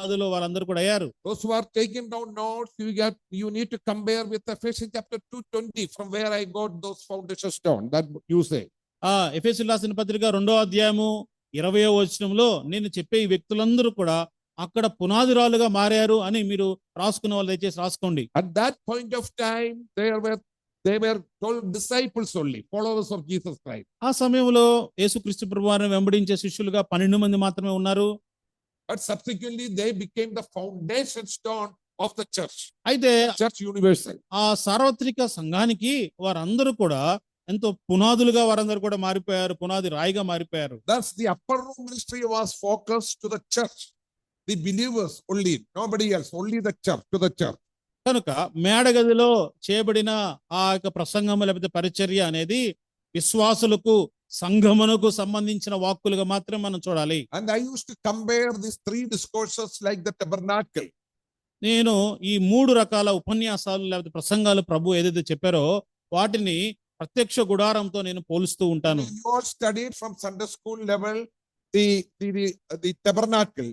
పునాదులు వాళ్ళందరూ కూడా అయ్యారు. Those who are taking down notes, you need to compare with Ephesians chapter 2:20, from where I got those foundation stone, that you say. ఎఫెసీయులకు రాసిన పత్రిక 2వ అధ్యాయము 20వ వచనంలో నేను చెప్పే ఈ వ్యక్తులందరూ కూడా అక్కడ పునాదిరాలుగా మారారు అని మీరు రాసుకున్న వాళ్ళు దయచేసి రాసుకోండి. At that point of time, they were told disciples only, followers of Jesus Christ. ఆ సమయంలో యేసుక్రీస్తు ప్రభువారిని వెంబడించే శిష్యులుగా 12 మంది మాత్రమే ఉన్నారు. But subsequently they became the foundation stone of the church. అయితే Church universal. ఆ సార్వత్రిక సంఘానికి వారందరూ కూడా ఎంతో పునాదులుగా వారందరూ కూడా మారిపోయారు, పునాది రాయిగా మారిపోయారు. Thus the upper room ministry was focused to the church, the believers only, nobody else, only the church, to the church. కనుక మేడగదిలో చేయబడిన ఆ యొక్క ప్రసంగము లేకపోతే పరిచర్య అనేది విశ్వాసులకు సంఘమునకు సంబంధించిన వాక్కులుగా మాత్రమే మనం చూడాలి. And I used to compare these 3 discourses like the tabernacle. నేను ఈ 3 రకాల ఉపన్యాసాలు లేకపోతే ప్రసంగాలు ప్రభు ఏదైతే చెప్పారో వాటిని ప్రత్యక్ష గుడారంతో నేను పోలుస్తూ ఉంటాను. You all studied from Sunday school level the tabernacle,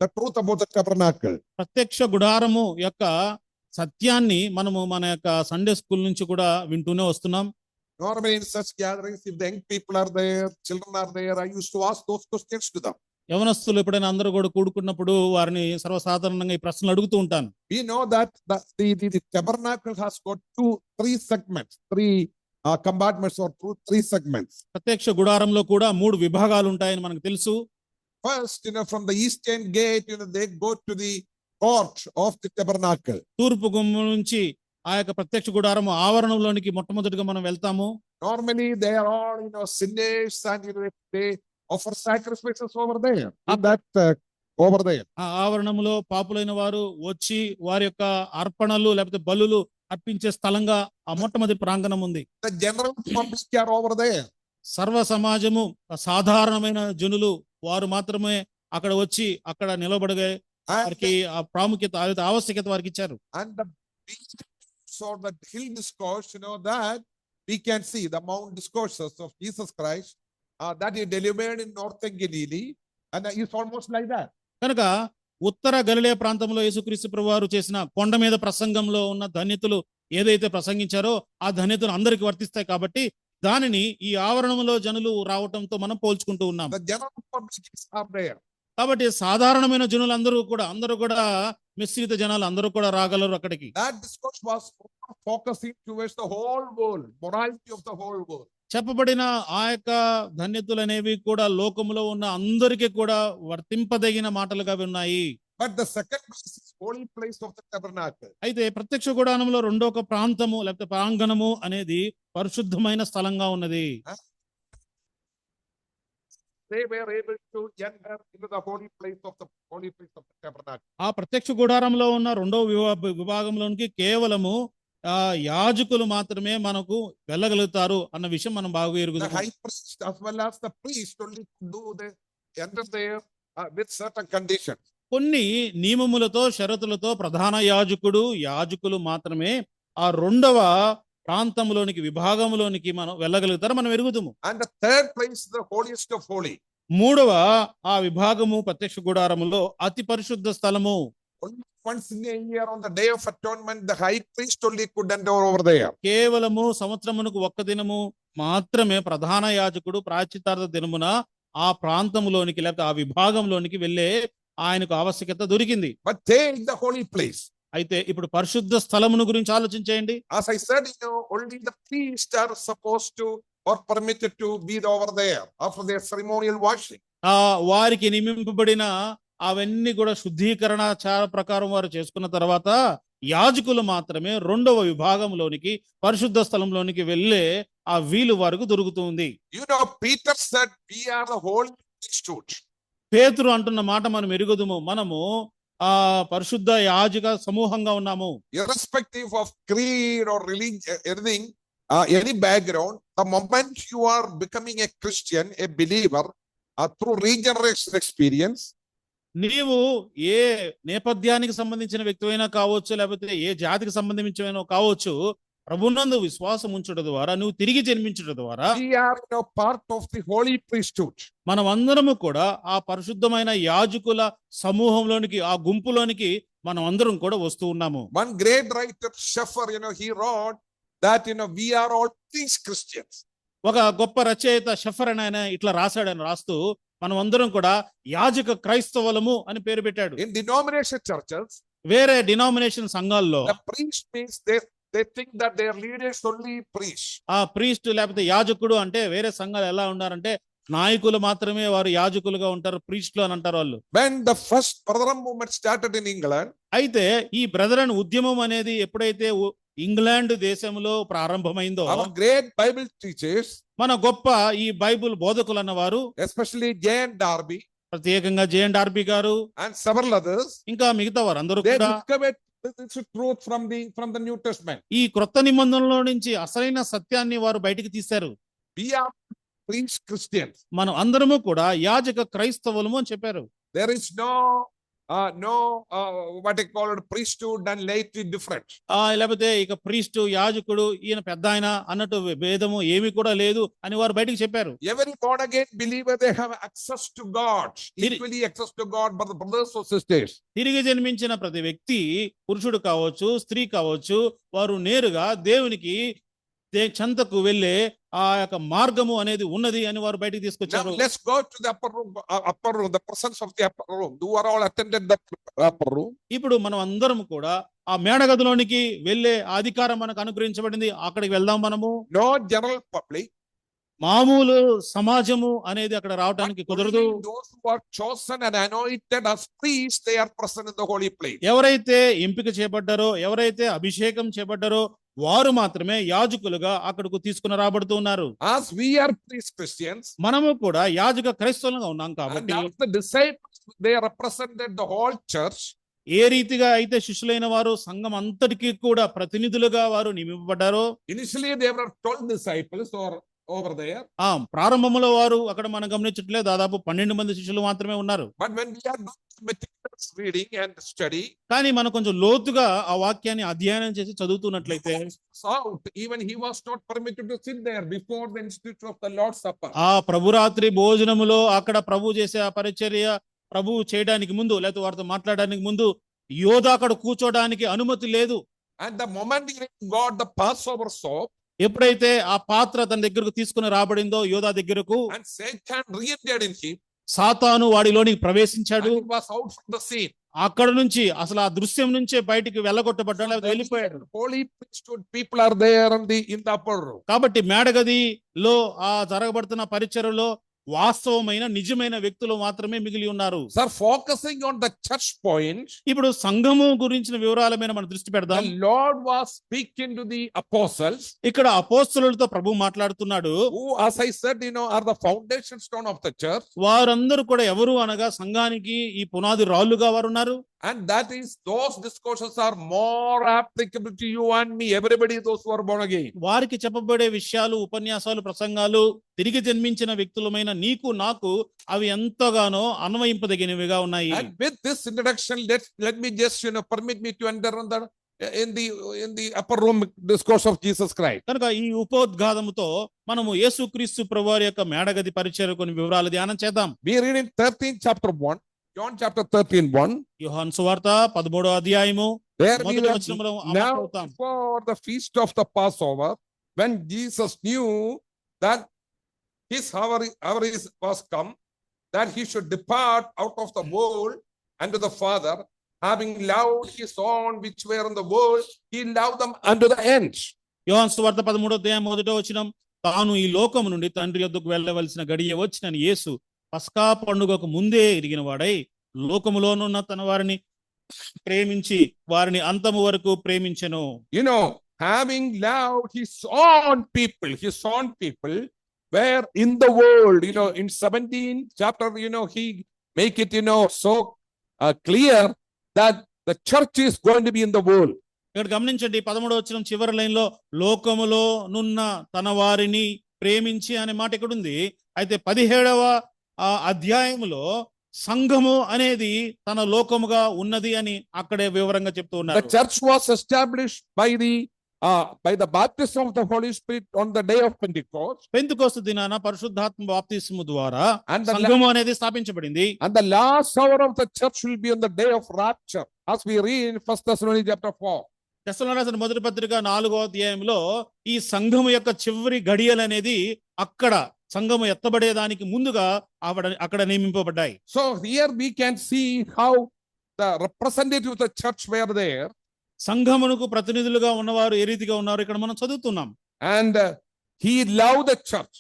the truth about the tabernacle. ప్రత్యక్ష గుడారము యొక్క సత్యాన్ని మనము మన యొక్క సండే స్కూల్ నుంచి కూడా వింటూనే వస్తున్నాం. Normally in such gatherings, if the young people are there, children are there, I used to ask those questions to them. యవనస్తులు ఎప్పుడైనా అందరూ కూడా కూడుకున్నప్పుడు వారిని సర్వసాధారణంగా ఈ ప్రశ్నలు అడుగుతూ ఉంటాను. We know that the tabernacle has got 3 segments, 3 compartments or 3 segments. ప్రత్యక్ష గుడారంలో కూడా 3 విభాగాలు ఉంటాయని మనకు తెలుసు. First, from the eastern gate, they go to the court of the tabernacle. తూర్పు గుమ్మం నుంచి ఆ యొక్క ప్రత్యక్ష గుడారం ఆవరణంలోనికి మొట్టమొదటిగా మనం వెళ్తాము. Normally they are all sinners, and they offer sacrifices over there. Over there. ఆ ఆవరణంలో పాపులైన వారు వచ్చి వారి యొక్క అర్పణలు లేకపోతే బలులు అర్పించే స్థలంగా ఆ మొట్టమొదటి ప్రాంగణం ఉంది. The general public are over there. సర్వ సమాజము సాధారణమైన జనులు వారు మాత్రమే అక్కడ వచ్చి అక్కడ నిలబడగే వారికి ఆ ప్రాముఖ్యత ఆవశ్యకత వారికి ఇచ్చారు. And the the hill discourse, that we can see the mount discourses of Jesus Christ that he delivered in northern Galilee, and it's almost like that. కనుక ఉత్తర గలిలయ ప్రాంతంలో యేసుక్రీస్తు ప్రభువారు చేసిన కొండ మీద ప్రసంగంలో ఉన్న ధన్యతలు ఏదైతే ప్రసంగించారో ఆ ధన్యతలు అందరికి వర్తిస్తాయి కాబట్టి దానిని ఈ ఆవరణంలో జనులు రావటంతో మనం పోల్చుకుంటూ ఉన్నాం. The general public are there. కాబట్టి సాధారణమైన జనులు అందరూ కూడా మిశ్రిత జనాలు అందరూ కూడా రాగలరు అక్కడికి. That discourse was focusing towards the whole world, morality of the whole world. చెప్పబడిన ఆ యొక్క ధన్యతలు అనేవి కూడా లోకములో ఉన్న అందరికీ కూడా వర్తింపదగిన మాటలుగా ఉన్నాయి. But the second place is holy place of the tabernacle. అయితే ప్రత్యక్ష గుడారంలో రెండో ఒక ప్రాంతము లేకపోతే ప్రాంగణము అనేది పరిశుద్ధమైన స్థలంగా ఉన్నది. They were able to enter into the holy place of the tabernacle. ఆ ప్రత్యక్ష గుడారంలో ఉన్న రెండో విభాగంలోనికి కేవలము యాజకులు మాత్రమే మనకు వెళ్ళగలుగుతారు అన్న విషయం మనం బాగా ఎరుగుతాం. The high priest as well as the priest only do they enter there with certain conditions. కొన్ని నియమములతో షరతులతో ప్రధాన యాజకులు మాత్రమే ఆ రెండవ ప్రాంతంలోనికి విభాగంలోనికి మనం వెళ్ళగలుగుతారు, మనం ఎరుగుతాము. And the third place is the holiest of holy. మూడవ ఆ విభాగము ప్రత్యక్ష గుడారములో అతి పరిశుద్ధ స్థలము. Once in a year on the day of atonement, the high priest only could enter over there. కేవలము సంవత్సరమునకు ఒక్క దినము మాత్రమే ప్రధాన యాజకుడు ప్రాయశ్చిత్తార్థ దినమున ఆ ప్రాంతంలోనికి లేకపోతే ఆ విభాగంలోనికి వెళ్ళే ఆయనకు ఆవశ్యకత దొరికింది. But they in the holy place. అయితే ఇప్పుడు పరిశుద్ధ స్థలమును గురించి ఆలోచించేయండి. As I said, only the priests are supposed to or permitted to be over there after their ceremonial washing. వారికి నియమింపబడిన అవన్నీ కూడా శుద్ధీకరణాచార ప్రకారం వారు చేసుకున్న తర్వాత యాజకులు మాత్రమే రెండవ విభాగంలోనికి పరిశుద్ధ స్థలంలోనికి వెళ్ళే ఆ వీలు వారికి దొరుకుతుంది. Peter said we are the holy priesthood. పేతురు అంటున్న మాట మనం ఎరుగుదుము, మనము ఆ పరిశుద్ధ యాజక సమూహంగా ఉన్నాము. Irrespective of creed or religion, anything, any background, the moment you are becoming a Christian, a believer, through regeneration experience, నీవు ఏ నేపథ్యానికి సంబంధించిన వ్యక్తివైనా కావచ్చు, లేకపోతే ఏ జాతికి సంబంధించిన కావచ్చు, ప్రభునందు విశ్వాసం ఉంచుట ద్వారా నువ్వు తిరిగి జన్మించుట ద్వారా we are part of the holy priesthood. మనం అందరము కూడా ఆ పరిశుద్ధమైన యాజకుల సమూహంలోనికి, ఆ గుంపులోనికి మనం అందరం కూడా వస్తూ ఉన్నాము. One great writer, Scheffer, he wrote that, we are all priest Christians. ఒక గొప్ప రచయిత షెఫర్ అని ఆయన ఇట్లా రాశాడని రాస్తూ మనం అందరం కూడా యాజక క్రైస్తవులము అని పేరు పెట్టాడు. In denomination churches, వేరే డినామినేషన్ సంఘాల్లో the priest means they think that their leaders only preach. ఆ ప్రీస్ట్ లేకపోతే యాజకుడు అంటే వేరే సంఘాలు ఎలా ఉన్నారంటే నాయకులు మాత్రమే వారు యాజకులుగా ఉంటారు, ప్రీస్టులు అని అంటారు వాళ్ళు. When the first Brethren movement started in England, అయితే ఈ బ్రదరన్ ఉద్యమం అనేది ఎప్పుడైతే ఇంగ్లాండ్ దేశంలో ప్రారంభమైందో our great Bible teachers, మన గొప్ప ఈ బైబిల్ బోధకులు అన్నవారు, especially J.N. Darby ప్రత్యేకంగా జేఎన్ డార్బీ గారు and several others, ఇంకా మిగతా వారు అందరూ they కూడా discovered this truth from the New Testament. ఈ క్రొత్త నిబంధనలో నుంచి అసలైన సత్యాన్ని వారు బయటికి తీశారు. We are priest Christians. మనం అందరము కూడా యాజక క్రైస్తవులము అని చెప్పారు. There is no what I call it priesthood and laity different. లేకపోతే ఇక ప్రీస్టు యాజకుడు ఈయన పెద్ద ఆయన అన్నట్టు భేదము ఏమీ కూడా లేదు అని వారు బయటికి చెప్పారు. Every born again believer, they have access to God, equally access to God, but the brothers or sisters. తిరిగి జన్మించిన ప్రతి వ్యక్తి, పురుషుడు కావచ్చు స్త్రీ కావచ్చు, వారు నేరుగా దేవునికి చెంతకు వెళ్ళే ఆ యొక్క మార్గము అనేది ఉన్నది అని వారు బయటికి Now తీసుకొచ్చారు. let's go to the upper room, the presence of the upper room. You are all attended the upper room. ఇప్పుడు మనం అందరం కూడా ఆ మేడగదిలోనికి వెళ్ళే అధికారం మనకు అనుగ్రహించబడింది. అక్కడికి వెళ్దాం మనము. No general public. మామూలు సమాజము అనేది అక్కడ రావడానికి కుదరదు. Only those who are chosen and anointed as priests, they are present in the holy place. ఎవరైతే ఎంపిక చేయబడ్డారో, ఎవరైతే అభిషేకం చేయబడ్డారో వారు మాత్రమే యాజకులుగా అక్కడకు తీసుకుని రాబడుతూ ఉన్నారు. As we are priest Christians, మనము కూడా యాజక క్రైస్తవులుగా ఉన్నాం and కాబట్టి as the disciples, they represented the whole church. ఏ రీతిగా అయితే శిష్యులైన వారు సంఘం అంతటికి కూడా ప్రతినిధులుగా వారు నియమింపబడ్డారో, Initially, they were 12 disciples or over there. ప్రారంభంలో వారు అక్కడ మనం గమనించట్లే దాదాపు 12 మంది శిష్యులు మాత్రమే ఉన్నారు. But when we are doing meticulous reading and study, కానీ మనం కొంచెం లోతుగా ఆ వాక్యాన్ని అధ్యయనం చేసి చదువుతున్నట్లయితే out, even he was not permitted to sit there before the institution of the Lord's Supper. ఆ ప్రభురాత్రి భోజనములో అక్కడ ప్రభు చేసే ఆ పరిచర్య ప్రభు చేయడానికి ముందు లేకపోతే వారితో మాట్లాడడానికి ముందు యోధ అక్కడ కూర్చోడానికి అనుమతి లేదు. And the moment he got the Passover soap, ఎప్పుడైతే ఆ పాత్ర తన దగ్గరకు తీసుకుని రాబడిందో యోధా దగ్గరకు, and Satan re-entered in him, సాతాను వాడిలోనికి and ప్రవేశించాడు. he was out from the scene. అక్కడ నుంచి అసలు ఆ దృశ్యం నుంచే బయటికి వెళ్ళగొట్టబడ్డాడు, లేకపోతే వెళ్ళిపోయాడు. Holy priesthood people are there in the upper room. కాబట్టి మేడగదిలో ఆ జరగబడుతున్న పరిచర్యలో వాస్తవమైన నిజమైన వ్యక్తులు మాత్రమే మిగిలి ఉన్నారు. Sir, focusing on the church point, ఇప్పుడు సంఘము గురించిన వివరాల మీద మనం దృష్టి the పెడదాం. Lord was speaking to the apostles, ఇక్కడ అపోస్తలులతో ప్రభు మాట్లాడుతున్నాడు. who, as I said, are the foundation stone of the church. వారందరూ కూడా ఎవరు అనగా సంఘానికి ఈ పునాది రాళ్ళుగా వారు ఉన్నారు. And that is, those discourses are more applicable to you and me, everybody, those who are born again. వారికి చెప్పబడే విషయాలు, ఉపన్యాసాలు, ప్రసంగాలు తిరిగి జన్మించిన వ్యక్తులమైన నీకు నాకు అవి ఎంతగానో అన్వయింపదగినవిగా ఉన్నాయి. And with this introduction, let me just permit me to enter in the upper room discourse of Jesus Christ. కనుక ఈ ఉపోద్ఘాతముతో మనము యేసుక్రీస్తు ప్రభువారి యొక్క మేడగది పరిచర్య కొన్ని వివరాలు ధ్యానం చేద్దాం. We read in 13 chapter 1, John chapter 13:1. యోహాను సువార్త 13వ అధ్యాయము There we మొదటి are వచనంలో now అవుతాం. before the feast of the Passover, when Jesus knew that his hour was come, that he should depart out of the world unto the Father, having loved his own which were in the world, he loved them unto the end. యోహాను సువార్త 13వ అధ్యాయం 1వ వచనం, తాను ఈ లోకము నుండి తండ్రి యొద్దకు వెళ్ళవలసిన గడియ వచ్చిన యేసు పస్కా పండుగకు ముందే ఎరిగిన వాడై లోకములోనున్న తన వారిని ప్రేమించి వారిని అంతము వరకు ప్రేమించెను. Having loved his own people were in the world. In 17th chapter, he make it, so clear that the church is going to be in the world. ఇక్కడ గమనించండి 13వ వచనం చివరి లైన్ లో లోకములో నున్న తన వారిని ప్రేమించి అనే మాట ఇక్కడ ఉంది. అయితే 17వ అధ్యాయములో సంఘము అనేది తన లోకముగా ఉన్నది అని అక్కడే వివరంగా చెప్తూ ఉన్నారు. The church was established by the by the baptism of the Holy Spirit on the day of Pentecost. Pentecost దినాన పరిశుద్ధాత్మ బాప్తిస్ము ద్వారా And the, సంఘము అనేది స్థాపించబడింది. and the last hour of the church will be on the day of rapture, as we read in 1 Thessalonians chapter 4. తెస్సలోనికీయులకు రాసిన మొదటి పత్రిక 4వ అధ్యాయంలో ఈ సంఘము యొక్క చివరి గడియలు అనేది అక్కడ సంఘము ఎత్తబడేదానికి ముందుగా అక్కడ నియమింపబడ్డాయి. So here we can see how the representative of the church were there. సంఘమునకు ప్రతినిధులుగా ఉన్నవారు ఏ రీతిగా ఉన్నారు ఇక్కడ మనం చదువుతున్నాం. And he loved the church.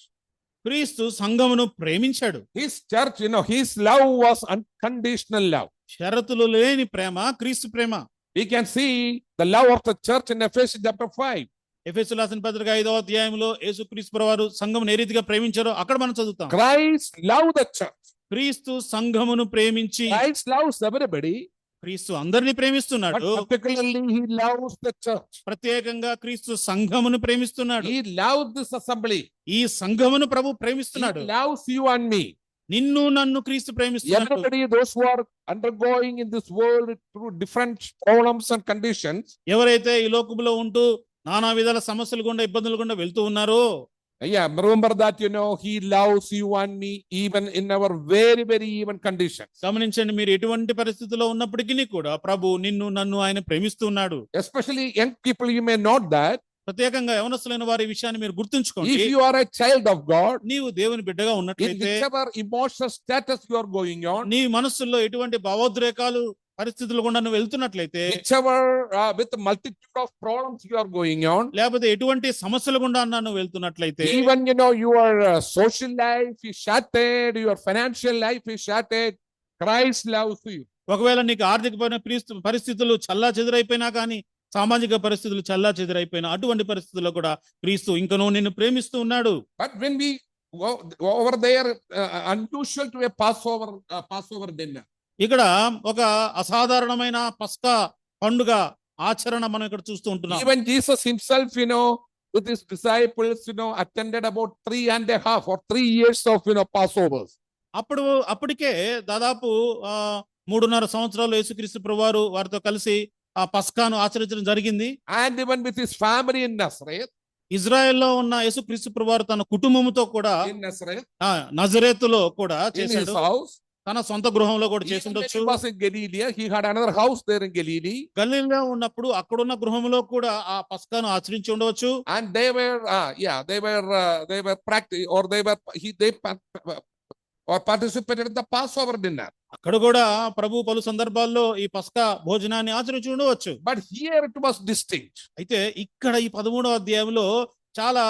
క్రీస్తు సంఘమును ప్రేమించాడు. His church, his love was unconditional love. షరతులు లేని ప్రేమ క్రీస్తు ప్రేమ. We can see the love of the church in Ephesians chapter 5. ఎఫెసీయులకు రాసిన పత్రిక 5వ అధ్యాయంలో యేసుక్రీస్తు ప్రభువారు సంఘమును ఏ రీతిగా ప్రేమించారో అక్కడ మనం చదువుతాం. Christ loved the church. క్రీస్తు సంఘమును ప్రేమించి Christ loves everybody, క్రీస్తు అందరినీ but ప్రేమిస్తున్నాడు. particularly he loves the church. ప్రత్యేకంగా క్రీస్తు సంఘమును ప్రేమిస్తున్నాడు. He loves this assembly. ఈ సంఘమును ప్రభు He ప్రేమిస్తున్నాడు. loves you and me. నిన్ను నన్ను క్రీస్తు ప్రేమిస్తున్నాడు. Everybody, those who are undergoing in this world through different problems and conditions. ఎవరైతే ఈ లోకములో ఉంటూ నానా విధాల సమస్యలు గుండా ఇబ్బందులు గుండా వెళ్తూ ఉన్నారో, Yeah, remember that, he loves you and me even in our very, very even conditions. గమనించండి, మీరు ఎటువంటి పరిస్థితుల్లో ఉన్నప్పటికీ కూడా ప్రభు నిన్ను నన్ను ఆయన ప్రేమిస్తున్నాడు. Especially young people, you may note that. ప్రత్యేకంగా యవనస్తులైన వారి విషయాన్ని మీరు గుర్తుంచుకోండి. If you are a child of God, నీవు దేవుని బిడ్డగా in ఉన్నట్లయితే whichever emotional status you are going on, నీ మనస్సులో ఎటువంటి భావోద్రేకాలు పరిస్థితులు గుండా నువ్వు వెళ్తున్నట్లయితే, whichever with the multitude of problems you are going on, లేకపోతే ఎటువంటి సమస్యల గుండా నువ్వు వెళ్తున్నట్లయితే, even your social life is shattered, your financial life is shattered, Christ loves you. ఒకవేళ నీకు ఆర్థిక పరిస్థితులు చల్లా చెదురైపోయినా కానీ, సామాజిక పరిస్థితులు చల్లా చెదురైపోయినా, అటువంటి పరిస్థితుల్లో కూడా క్రీస్తు ఇంకనూ నిన్ను ప్రేమిస్తూ ఉన్నాడు. But when we go over there, unusual to a Passover dinner. ఇక్కడ ఒక అసాధారణమైన పస్కా పండుగ ఆచరణ మనం ఇక్కడ చూస్తూ ఉంటున్నాం. Even Jesus himself, with his disciples, attended about 3.5 or 3 years of, Passovers. అప్పటికే దాదాపు 3.5 సంవత్సరాలు యేసుక్రీస్తు ప్రభువారు వారితో కలిసి ఆ పస్కాను ఆచరించడం జరిగింది. And even with his family in Nazareth. ఇజ్రాయెల్లో ఉన్న యేసుక్రీస్తు ప్రభువారు తన కుటుంబముతో కూడా In Nazareth. నజరేతులో కూడా In his చేశాడు. house. తన సొంత గృహంలో కూడా చేసి Even when ఉండొచ్చు. he was in Galilee, he had another house there in Galilee. గలిలీలో ఉన్నప్పుడు అక్కడున్న గృహంలో కూడా ఆ పస్కాను ఆచరించి ఉండవచ్చు. And they were practicing, or they participated in the Passover dinner. అక్కడ కూడా ప్రభు పలు సందర్భాల్లో ఈ పస్కా భోజనాన్ని ఆచరించి ఉండవచ్చు. But here it was distinct. అయితే ఇక్కడ ఈ 13వ అధ్యాయంలో చాలా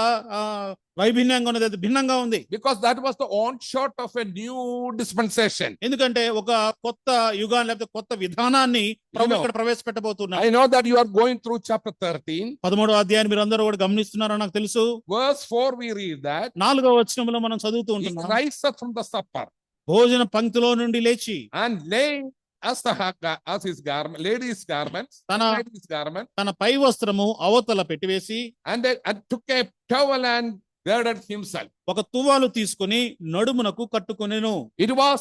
వైభిన్యంగా ఉన్నది, అది భిన్నంగా ఉంది. Because that was the onshot of a new dispensation. ఎందుకంటే ఒక కొత్త యుగాన్ని లేకపోతే కొత్త విధానాన్ని ప్రభు ఇక్కడ ప్రవేశపెట్టబోతున్నారు. I know that you are going through chapter 13. 13వ అధ్యాయాన్ని మీరు అందరూ కూడా గమనిస్తున్నారో నాకు తెలుసు. Verse 4 we read that 4వ వచనంలో మనం చదువుతూ he ఉంటున్నాం. riseth from the supper భోజన పంక్తిలో నుండి లేచి and laying as his garment, ladies' garments, తన పై వస్త్రము అవతల పెట్టివేసి, and took a towel and girded himself. ఒక తువ్వాలు తీసుకుని నడుమునకు కట్టుకొనెను. It was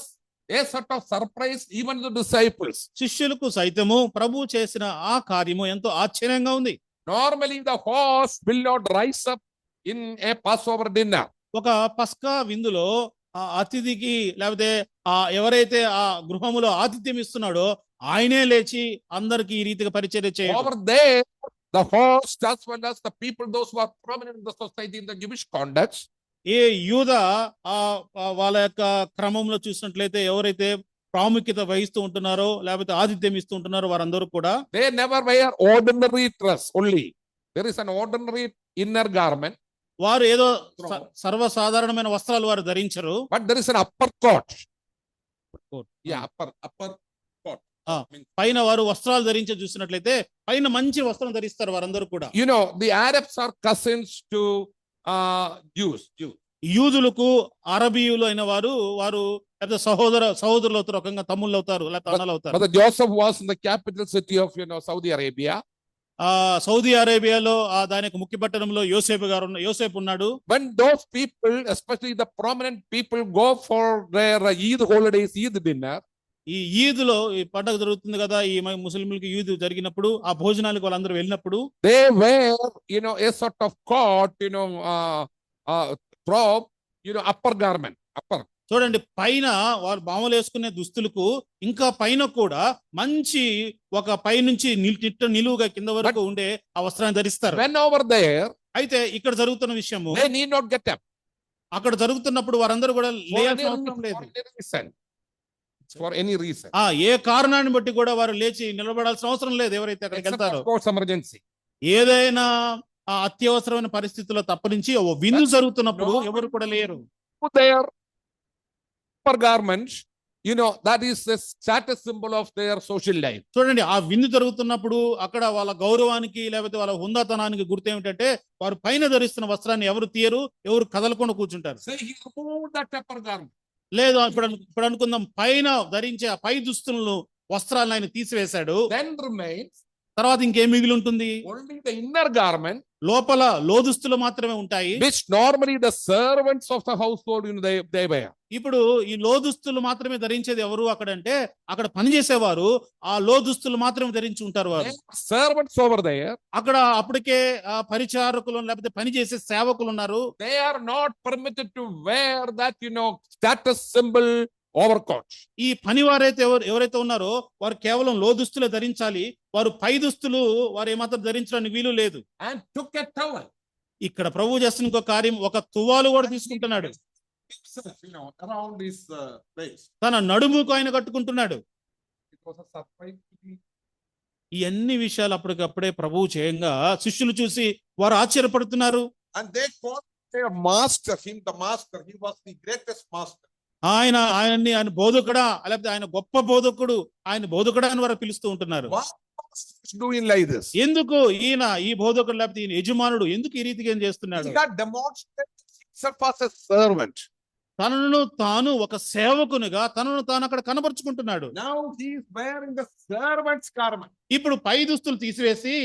a sort of surprise even to the disciples. శిష్యులకు సైతము ప్రభు చేసిన ఆ కార్యము ఎంతో ఆశ్చర్యంగా ఉంది. Normally the host will not rise up in a Passover dinner. ఒక పస్కా విందులో ఆ అతిథికి లేకపోతే ఎవరైతే ఆ గృహములో ఆతిథ్యం ఇస్తున్నాడో ఆయనే లేచి అందరికి ఈ రీతిగా పరిచర్య చేయడు. Over there, the host as well as the people, those who are prominent in the society in the Jewish conduct, ఏ యూద వాళ్ళ యొక్క క్రమంలో చూసినట్లయితే ఎవరైతే ప్రాముఖ్యత వహిస్తూ ఉంటున్నారో లేకపోతే ఆతిథ్యం ఇస్తూ ఉంటున్నారో వారందరూ కూడా they never wear ordinary dress only. There is an ordinary inner garment. వారు ఏదో సర్వసాధారణమైన వస్త్రాలు వారు ధరించరు. But there is an upper coat. Yeah, upper coat. పైన వారు వస్త్రాలు ధరించి చూసినట్లయితే పైన మంచి వస్త్రం ధరిస్తారు వారందరూ కూడా. The Arabs are cousins to Jews. యూదులకు అరబీయులు అయిన వారు లేకపోతే సహోదరులు అవుతారు, రకంగా తమ్ముళ్ళు అవుతారు లేకపోతే అన్నలు అవుతారు. But Joseph was in the capital city of Saudi Arabia. Saudi అరేబియాలో దాని యొక్క ముఖ్య పట్టణంలో యోసేపు ఉన్నాడు. When those people, especially the prominent people, go for their Eid holidays, Eid dinner, ఈ ఈద్లో ఈ పండగ జరుగుతుంది కదా, ఈ ముస్లింలకి ఈద్ జరిగినప్పుడు ఆ భోజనాలకు వాళ్ళందరూ వెళ్ళినప్పుడు they wear, a sort of coat, robe, upper garment, upper. చూడండి, పైన వాళ్ళు మామూలు వేసుకునే దుస్తులకు ఇంకా పైన కూడా మంచి ఒక పై నుంచి నిలువుగా కింద వరకు ఉండే ఆ వస్త్రాన్ని ధరిస్తారు. When over there, అయితే ఇక్కడ జరుగుతున్న విషయము, they need not get up అక్కడ జరుగుతున్నప్పుడు వారందరూ కూడా for లేయాల్సిన any అవసరం లేదు. reason. For any reason. ఏ కారణాన్ని బట్టి కూడా వారు లేచి నిలబడాల్సిన అవసరం లేదు. ఎవరైతే అక్కడికి Except వెళ్తారో, of course emergency. ఏదైనా అత్యవసరమైన పరిస్థితుల్లో తప్పనించి ఓ విందు జరుగుతున్నప్పుడు ఎవరు కూడా లేరు. Their upper garments, that is the status symbol of their social life. చూడండి, ఆ విందు జరుగుతున్నప్పుడు అక్కడ వాళ్ళ గౌరవానికి లేకపోతే వాళ్ళ హుందాతనానికి గుర్తు ఏమిటంటే వారు పైన ధరిస్తున్న వస్త్రాన్ని ఎవరు తీయరు, ఎవరు కదలకుండా కూర్చుంటారు. So he removed that upper garment. లేదు, ఇప్పుడు అనుకుందాం, పైన ధరించే ఆ పై దుస్తులను వస్త్రాలను ఆయన తీసివేశాడు. Then remains తర్వాత ఇంకేం మిగిలి ఉంటుంది? only the inner garment, లోపల లోదుస్తులు మాత్రమే ఉంటాయి, which normally the servants of the household, they wear. ఇప్పుడు ఈ లోదుస్తులు మాత్రమే ధరించేది ఎవరు అక్కడంటే అక్కడ పనిచేసేవారు ఆ లోదుస్తులు మాత్రమే ధరించి ఉంటారు. వారు Servants over there, అక్కడ అప్పటికే పరిచారకులు లేకపోతే పనిచేసే సేవకులు ఉన్నారు. they are not permitted to wear that, status symbol overcoat. ఈ పనివారైతే ఎవరైతే ఉన్నారో వారు కేవలం లోదుస్తులే ధరించాలి. వారు పై దుస్తులు వారు ఏమాత్రం ధరించడానికి వీలు లేదు. And took a towel. ఇక్కడ ప్రభువు చేస్తున్న ఇంకో కార్యం, ఒక తువ్వాలు కూడా తీసుకుంటున్నాడు. Around his waist. తన నడుముకు ఆయన కట్టుకుంటున్నాడు. It was a surprise to me. ఈ అన్ని విషయాలు అప్పటికప్పుడే ప్రభువు చేయంగా శిష్యులు చూసి వారు ఆశ్చర్యపడుతున్నారు. And they called their master, him the master. He was the greatest master. ఆయన బోధకుడా, లేకపోతే ఆయన గొప్ప బోధకుడు, ఆయన బోధకుడా అని వారు పిలుస్తూ ఉంటున్నారు. Why was he doing like this? ఎందుకు ఈయన ఈ బోధకుడు లేకపోతే ఈయన యజమానుడు ఎందుకు ఈ రీతిగా ఏం చేస్తున్నాడు? He had demonstrated himself as a servant. తనను తాను ఒక సేవకునిగా తనను తాను అక్కడ కనబరుచుకుంటున్నాడు. Now he is wearing the servant's garment. ఇప్పుడు పై దుస్తులు తీసివేసి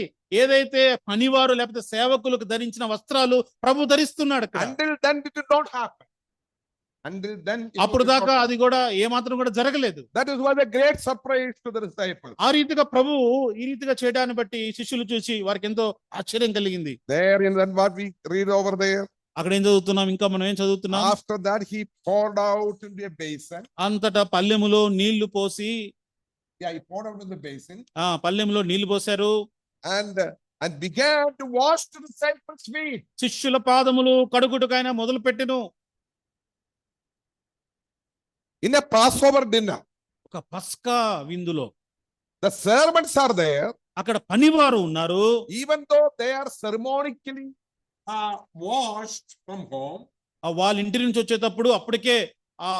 ఏదైతే పనివారు లేకపోతే సేవకులకు ధరించిన వస్త్రాలు ప్రభు ధరిస్తున్నాడు. Until then it did not happen. Until then అప్పుడు దాకా అది కూడా ఏమాత్రం కూడా జరగలేదు. That is why the great surprise to the disciples. ఆ రీతిగా ప్రభు ఈ రీతిగా చేయడాన్ని బట్టి శిష్యులు చూసి వారికి ఎంతో ఆశ్చర్యం కలిగింది. There in that what we read over there. అక్కడ ఏం చదువుతున్నాం? ఇంకా మనం ఏం చదువుతున్నాం? After that he poured out into a basin. అంతటా పల్లెములో నీళ్లు పోసి, He poured out in the basin. పల్లెములో నీళ్లు పోశారు. And began to wash the disciples' feet. శిష్యుల పాదములు కడుగుటకైనా మొదలు పెట్టెను. In a Passover dinner. ఒక పస్కా విందులో The servants are there. అక్కడ పనివారు ఉన్నారు. Even though they are ceremonically washed from home. వాళ్ళ ఇంటి నుంచి వచ్చేటప్పుడు అప్పటికే ఆ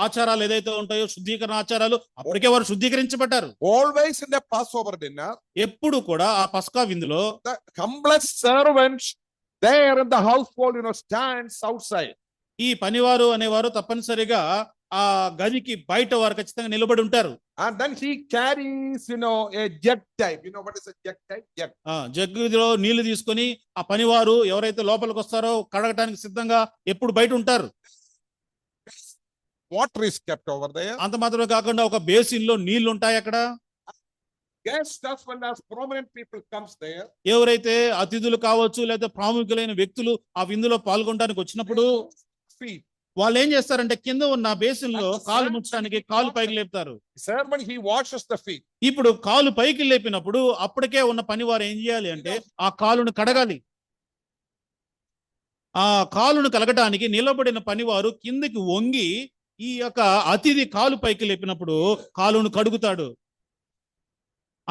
ఆచారాలు ఏదైతే ఉంటాయో శుద్ధీకరణ ఆచారాలు అప్పటికే వారు శుద్ధీకరించబడ్డారు. Always in the Passover dinner. ఎప్పుడు కూడా ఆ పస్కా విందులో The humblest servants there in the household, stands outside. ఈ పనివారు అనేవారు తప్పనిసరిగా ఆ గదికి బయట వారు ఖచ్చితంగా నిలబడి ఉంటారు. And then he carries, a jug type. What is a jug type? Jug. జగ్గులో నీళ్లు తీసుకొని ఆ పనివారు ఎవరైతే లోపలికి వస్తారో కడగటానికి సిద్ధంగా ఎప్పుడు బయట ఉంటారు. Water is kept over there. అంత మాత్రమే కాకుండా ఒక బేసిన్ లో నీళ్లు ఉంటాయి అక్కడ. Guests as well as prominent people comes there. ఎవరైతే అతిథులు కావచ్చు లేదా ప్రాముఖ్యులైన వ్యక్తులు ఆ విందులో పాల్గొనడానికి వచ్చినప్పుడు Feet. వాళ్ళు ఏం చేస్తారంటే కింద ఉన్న బేసిన్ లో కాలు ముంచడానికి కాలు పైకి లేపుతారు. Servant, he washes the feet. ఇప్పుడు కాలు పైకి లేపినప్పుడు అప్పటికే ఉన్న పని వారు ఏం చేయాలి అంటే ఆ కాలును కడగాలి. ఆ కాలును కలగటానికి నిలబడిన పనివారు కిందికి వంగి ఈ యొక్క అతిథి కాలు పైకి లేపినప్పుడు కాలును కడుగుతాడు.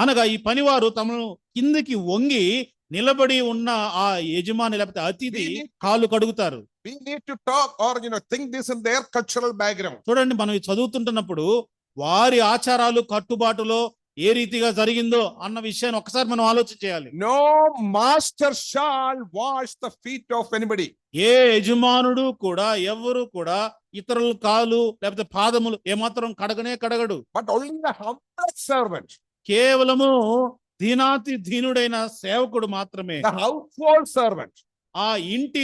అనగా ఈ పనివారు తమను కిందికి వంగి నిలబడి ఉన్న ఆ యజమాని లేకపోతే అతిథి కాలు కడుగుతారు. We need to talk or think this in their cultural background. చూడండి, మనం చదువుతుంటున్నప్పుడు వారి ఆచారాలు కట్టుబాటులో ఏ రీతిగా జరిగిందో అన్న విషయాన్ని ఒకసారి మనం ఆలోచన చేయాలి. No master shall wash the feet of anybody. ఏ యజమానుడు కూడా ఎవరు కూడా ఇతరుల కాలు లేకపోతే పాదములు ఏమాత్రం కడగడు. But only the humble servant. కేవలము దీనాతి దీనుడైన సేవకుడు మాత్రమే, The household servant. ఆ ఇంటి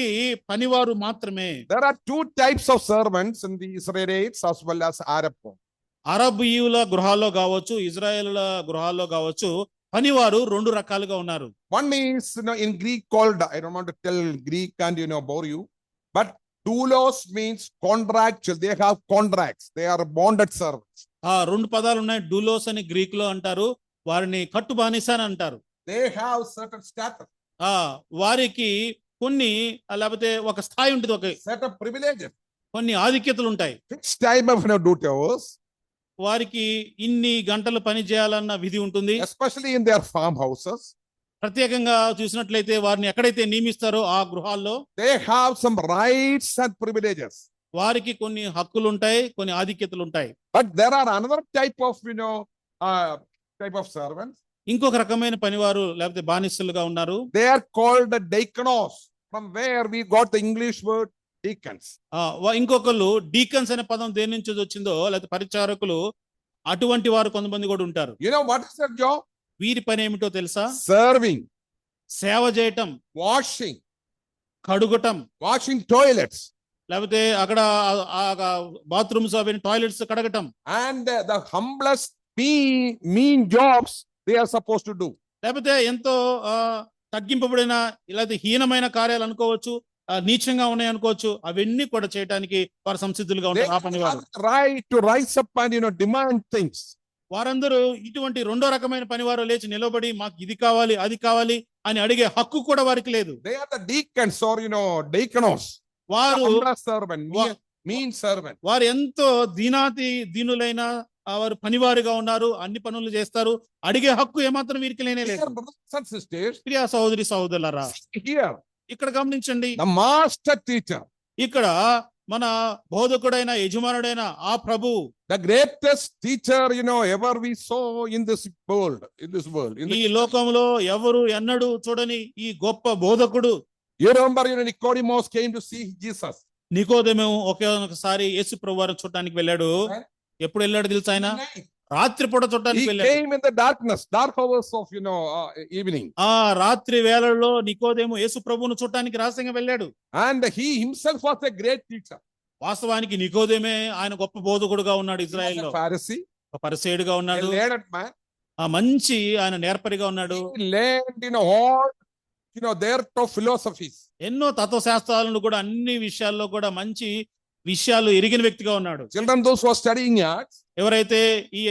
పనివారు మాత్రమే. There are two types of servants in the Israelites as well as Arab home. అరబీయుల గృహాల్లో కావచ్చు, ఇజ్రాయేలుల గృహాల్లో కావచ్చు, పనివారు రెండు రకాలుగా ఉన్నారు. One is, in Greek called, I don't want to tell Greek and, bore you, but doulos means contractual. They have contracts. They are bonded servants. ఆ రెండు పదాలు ఉన్నాయి. డూలోస్ అని గ్రీక్ లో అంటారు, వారిని కట్టు బానిస అని అంటారు. They have certain status, వారికి కొన్ని లేకపోతే ఒక స్థాయి ఉంటుంది, ఒక certain privileges, కొన్ని ఆధిక్యతలు ఉంటాయి. fixed time of duty hours, వారికి ఇన్ని గంటలు పని చేయాలన్న విధి ఉంటుంది. especially in their farmhouses. ప్రత్యేకంగా చూసినట్లయితే వారిని ఎక్కడైతే నియమిస్తారో ఆ గృహాల్లో They have some rights and privileges. వారికి కొన్ని హక్కులు ఉంటాయి, కొన్ని ఆధిక్యతలు ఉంటాయి. But there are another type of, type of servants. ఇంకొక రకమైన పనివారు లేకపోతే బానిసలుగా ఉన్నారు. They are called the diakonos, from where we got the English word deacons. ఇంకొకళ్ళు డీకన్స్ అనే పదం దేని నుంచి వచ్చిందో, లేకపోతే పరిచారకులు, అటువంటి వారు కొంతమంది కూడా ఉంటారు. You know what is their job? వీరి పని ఏమిటో తెలుసా? Serving, సేవ చేయటం, washing, కడుగటం, washing toilets, లేకపోతే అక్కడ బాత్రూమ్స్ అవి toilets కడగటం, and the humblest mean jobs they are supposed to do. లేకపోతే ఎంతో తగ్గింపబడిన లేకపోతే హీనమైన కార్యాలు అనుకోవచ్చు, నీచంగా ఉన్నాయి అనుకోవచ్చు, అవన్నీ కూడా చేయడానికి వారు సంసిద్ధులుగా They ఉంటారు. ఆ పని వారు have right to rise up and, demand things. వారందరూ ఇటువంటి రెండో రకమైన పనివారు లేచి నిలబడి మాకు ఇది కావాలి అది కావాలి అని అడిగే హక్కు కూడా వారికి లేదు. They are the deacons or, diakonos. వారు Humblest servant, mean servant. వారు ఎంతో దీనులైన వారు పనివారుగా ఉన్నారు, అన్ని పనులు చేస్తారు, అడిగే హక్కు ఏమాత్రం వీరికి లేనే లేదు. Dear brothers and sisters, Priya సహోదరి సహోదరులారా, here ఇక్కడ గమనించండి, the master teacher, ఇక్కడ మన బోధకుడైన యజమానుడైన ఆ ప్రభు, the greatest teacher, ever we saw in this world, ఈ లోకంలో ఎవరు ఎన్నడూ చూడని ఈ గొప్ప బోధకుడు. You remember, Nicodemus came to see Jesus. నికోదేము ఒకసారి యేసు ప్రభు వారిని చూడటానికి వెళ్ళాడు. ఎప్పుడు వెళ్ళాడు తెలుసా? ఆయన రాత్రిపూట చూడటానికి He వెళ్ళాడు. came in the dark hours of, evening. ఆ రాత్రి వేళల్లో నికోదేము యేసు ప్రభువును చూడటానికి రహస్యంగా వెళ్ళాడు. And he himself was a great teacher. వాస్తవానికి నికోదేమే ఆయన గొప్ప బోధకుడుగా ఉన్నాడు. He was ఇజ్రాయెల్లో a Pharisee, ఒక పరిసయ్యుడుగా a ఉన్నాడు. learned man. ఆ మంచి ఆయన నేర్పరిగా ఉన్నాడు. He learned, all, their top philosophies. ఎన్నో తత్వశాస్త్రాలను కూడా అన్ని విషయాల్లో కూడా మంచి విషయాలు ఎరిగిన వ్యక్తిగా ఉన్నాడు. Children, those who are studying arts, ఎవరైతే ఈ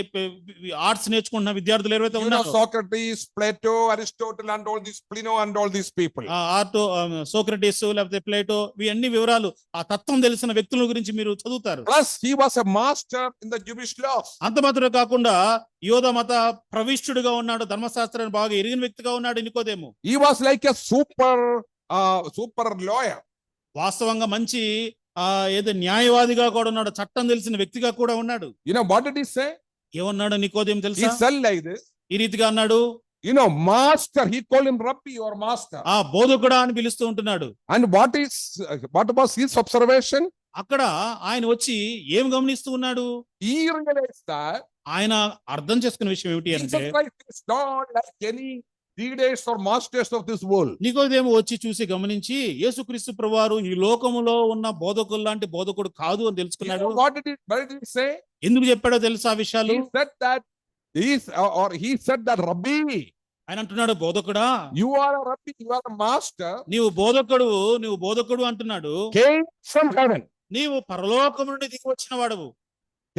ఆర్ట్స్ నేర్చుకుంటున్న విద్యార్థులు ఎవరైతే ఉన్నారో, Socrates, Plato, Aristotle, and all these, Plino, and all these people. ఆర్టో, సోక్రటీస్ లేకపోతే ప్లేటో, ఇవి అన్ని వివరాలు ఆ తత్వం తెలిసిన వ్యక్తుల గురించి మీరు చదువుతారు. Plus, he was a master in the Jewish laws. అంత మాత్రమే కాకుండా యోధ మత ప్రవిష్టుడుగా ఉన్నాడు, ధర్మశాస్త్రాన్ని బాగా ఎరిగిన వ్యక్తిగా ఉన్నాడు నికోదేము. He was like a super lawyer. వాస్తవంగా మంచి ఏదో న్యాయవాదిగా కూడా ఉన్నాడు, చట్టం తెలిసిన వ్యక్తిగా కూడా ఉన్నాడు. What did he say? ఏమన్నాడు నికోదేము He తెలుసా? said like this. ఈ రీతిగా అన్నాడు, master, he called him Rabbi or master. ఆ బోధకుడా అని పిలుస్తూ ఉంటున్నాడు. And what was his observation? అక్కడ ఆయన వచ్చి ఏం గమనిస్తూ ఉన్నాడు? He realized that ఆయన అర్థం చేసుకున్న విషయం ఏమిటి అంటే, Jesus Christ is not like any leaders or masters of this world. నికోదేము వచ్చి చూసి గమనించి యేసుక్రీస్తు ప్రభువారు ఈ లోకములో ఉన్న బోధకులు లాంటి బోధకుడు కాదు అని తెలుసుకున్నాడు. What did he say? ఎందుకు చెప్పాడో తెలుసా ఆ విషయాలు? He said that Rabbi, ఆయన అంటున్నాడు, బోధకుడా, you are a Rabbi, you are a master, నువ్వు బోధకుడు అంటున్నాడు. came from heaven. నీవు పరలోకం నుండి దిగి వచ్చిన వాడవు.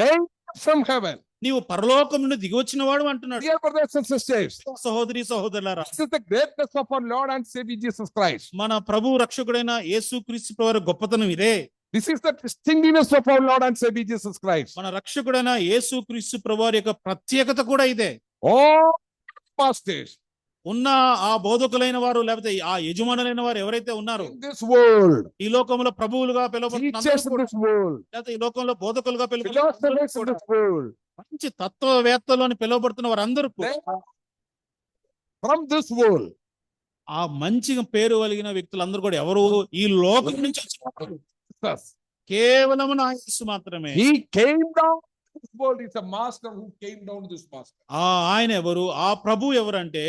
Came from heaven. నీవు పరలోకం నుండి దిగి వచ్చిన వాడు అంటున్నాడు. Dear brothers and sisters, సహోదరి సహోదరులారా, this is the greatness of our Lord and Savior Jesus Christ. మన ప్రభు రక్షకుడైన యేసుక్రీస్తు ప్రభువారి గొప్పతనం ఇదే. This is the distinctiveness of our Lord and Savior Jesus Christ. మన రక్షకుడైన యేసుక్రీస్తు ప్రభువారి యొక్క ప్రత్యేకత కూడా ఇదే. All pastors ఉన్న ఆ బోధకులైన వారు లేకపోతే ఆ యజమానులైన వారు ఎవరైతే ఉన్నారో in this world, ఈ లోకంలో ప్రభువులుగా పిలువబడుతున్న teachers in this world, లేకపోతే ఈ లోకంలో బోధకులుగా philosophers in this world, మంచి తత్వవేత్తలు అని పిలువబడుతున్న వారందరూ they are from this world. ఆ మంచిగా పేరు కలిగిన వ్యక్తులందరూ కూడా ఎవరు? ఈ లోకం నుంచి వచ్చిన వారు. కేవలం నా యేసు మాత్రమే. He came down to this world. He's a master who came down to this master. ఆయన ఎవరు? ఆ ప్రభు ఎవరంటే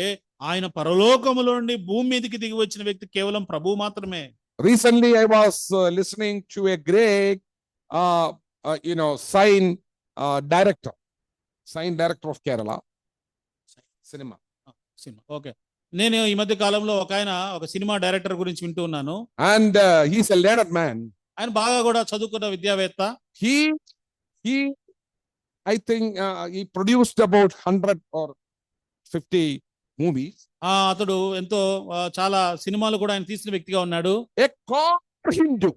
ఆయన పరలోకములో నుండి భూమి మీదకి దిగి వచ్చిన వ్యక్తి కేవలం ప్రభు మాత్రమే. Recently, I was listening to a great, sign director, sign director of Kerala cinema. Cinema okay. నేను ఈ మధ్య కాలంలో ఒక సినిమా డైరెక్టర్ గురించి వింటూ ఉన్నాను. And he's a learned man. ఆయన బాగా కూడా చదువుకున్న విద్యావేత్త. He, I think he produced about 100 or 50 movies. అతడు ఎంతో చాలా సినిమాలు కూడా ఆయన తీసిన వ్యక్తిగా ఉన్నాడు. A core Hindu.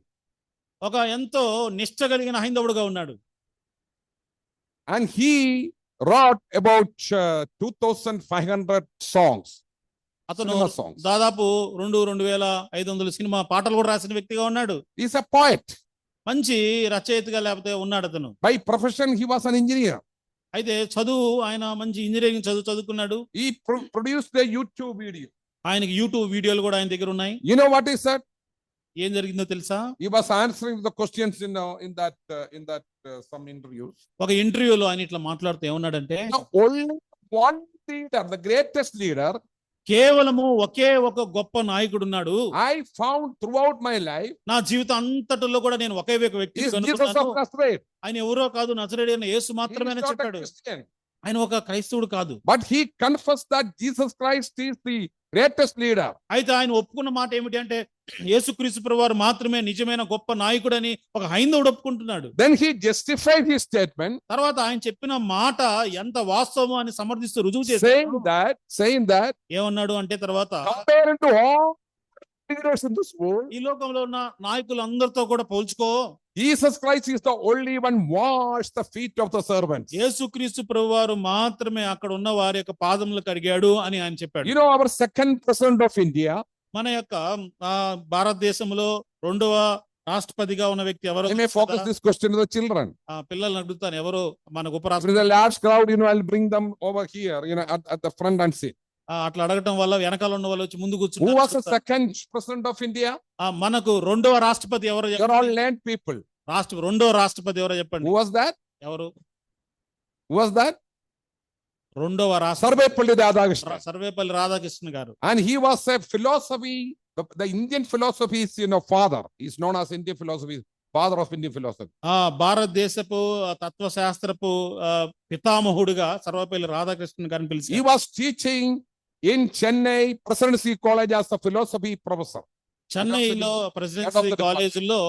ఒక ఎంతో నిష్ఠ కలిగిన హైందవుడుగా ఉన్నాడు. And he wrote about 2,500 songs. అతను Cinema songs. దాదాపు 2,500 సినిమా పాటలు కూడా రాసిన వ్యక్తిగా ఉన్నాడు. He's a poet. మంచి రచయితగా లేకపోతే ఉన్నాడు అతను. By profession, he was an engineer. అయితే చదువు ఆయన మంచి ఇంజనీరింగ్ చదువుకున్నాడు. He produced a YouTube video. ఆయనకి యూట్యూబ్ వీడియోలు కూడా ఆయన దగ్గర ఉన్నాయి. You know what he said? ఏం జరిగిందో తెలుసా? He was answering the questions in that some interviews. ఒక ఇంటర్వ్యూలో ఆయన ఇట్లా మాట్లాడుతూ ఏమన్నాడంటే, The only one leader, the greatest leader, కేవలము ఒకే ఒక గొప్ప నాయకుడు ఉన్నాడు. I found throughout my life నా జీవితం అంతటిలో కూడా నేను ఒకే ఒక వ్యక్తి is Jesus of Nazareth. ఆయన ఎవరో కాదు, నజరేయుడైన యేసు He మాత్రమే is అని not a చెప్పాడు. Christian. ఆయన ఒక క్రైస్తవుడు కాదు. But he confessed that Jesus Christ is the greatest leader. అయితే ఆయన ఒప్పుకున్న మాట ఏమిటి అంటే, యేసుక్రీస్తు ప్రభువారు మాత్రమే నిజమైన గొప్ప నాయకుడని ఒక హైందవుడు ఒప్పుకుంటున్నాడు. Then he justified his statement, తర్వాత ఆయన చెప్పిన మాట ఎంత వాస్తవమో అని సమర్థిస్తూ రుజువు చేశాడు. saying that ఏమన్నాడు అంటే తర్వాత, compared to all leaders in this world, ఈ లోకంలో ఉన్న నాయకులందరితో కూడా పోల్చుకో, Jesus Christ is the only one washed the feet of the servants. యేసుక్రీస్తు ప్రభువారు మాత్రమే అక్కడ ఉన్న వారి యొక్క పాదములు కడిగాడు అని ఆయన చెప్పాడు. You know, our second president of India, మన యొక్క భారతదేశంలో రెండవ రాష్ట్రపతిగా ఉన్న వ్యక్తి ఎవరు? I may focus this question to the children. పిల్లల్ని అడుగుతాను, ఎవరు మన If ఉపరాష్ట్రపతి? there is a large crowd, I'll bring them over here, at the front and sit. అట్లా అడగటం వల్ల వెనకాల ఉన్న వాళ్ళు వచ్చి ముందు Who was the కూర్చుంటారు. second president of India? మనకు రెండవ రాష్ట్రపతి ఎవరు? They're all learned people. రెండవ రాష్ట్రపతి ఎవరో చెప్పండి. Who was that? ఎవరు Who was that? రెండవ Sarvepalli Radhakrishnan. సర్వేపల్లి రాధాకృష్ణ గారు. And he was a philosophy, the Indian philosophy is, father. He's known as Indian philosophy, father of Indian philosophy. భారతదేశపు తత్వశాస్త్రపు పితామహుడుగా సర్వేపల్లి రాధాకృష్ణ గారిని He పిలిచారు. was teaching in Chennai Presidency College as a philosophy professor. చెన్నైలో presidency కాలేజీలో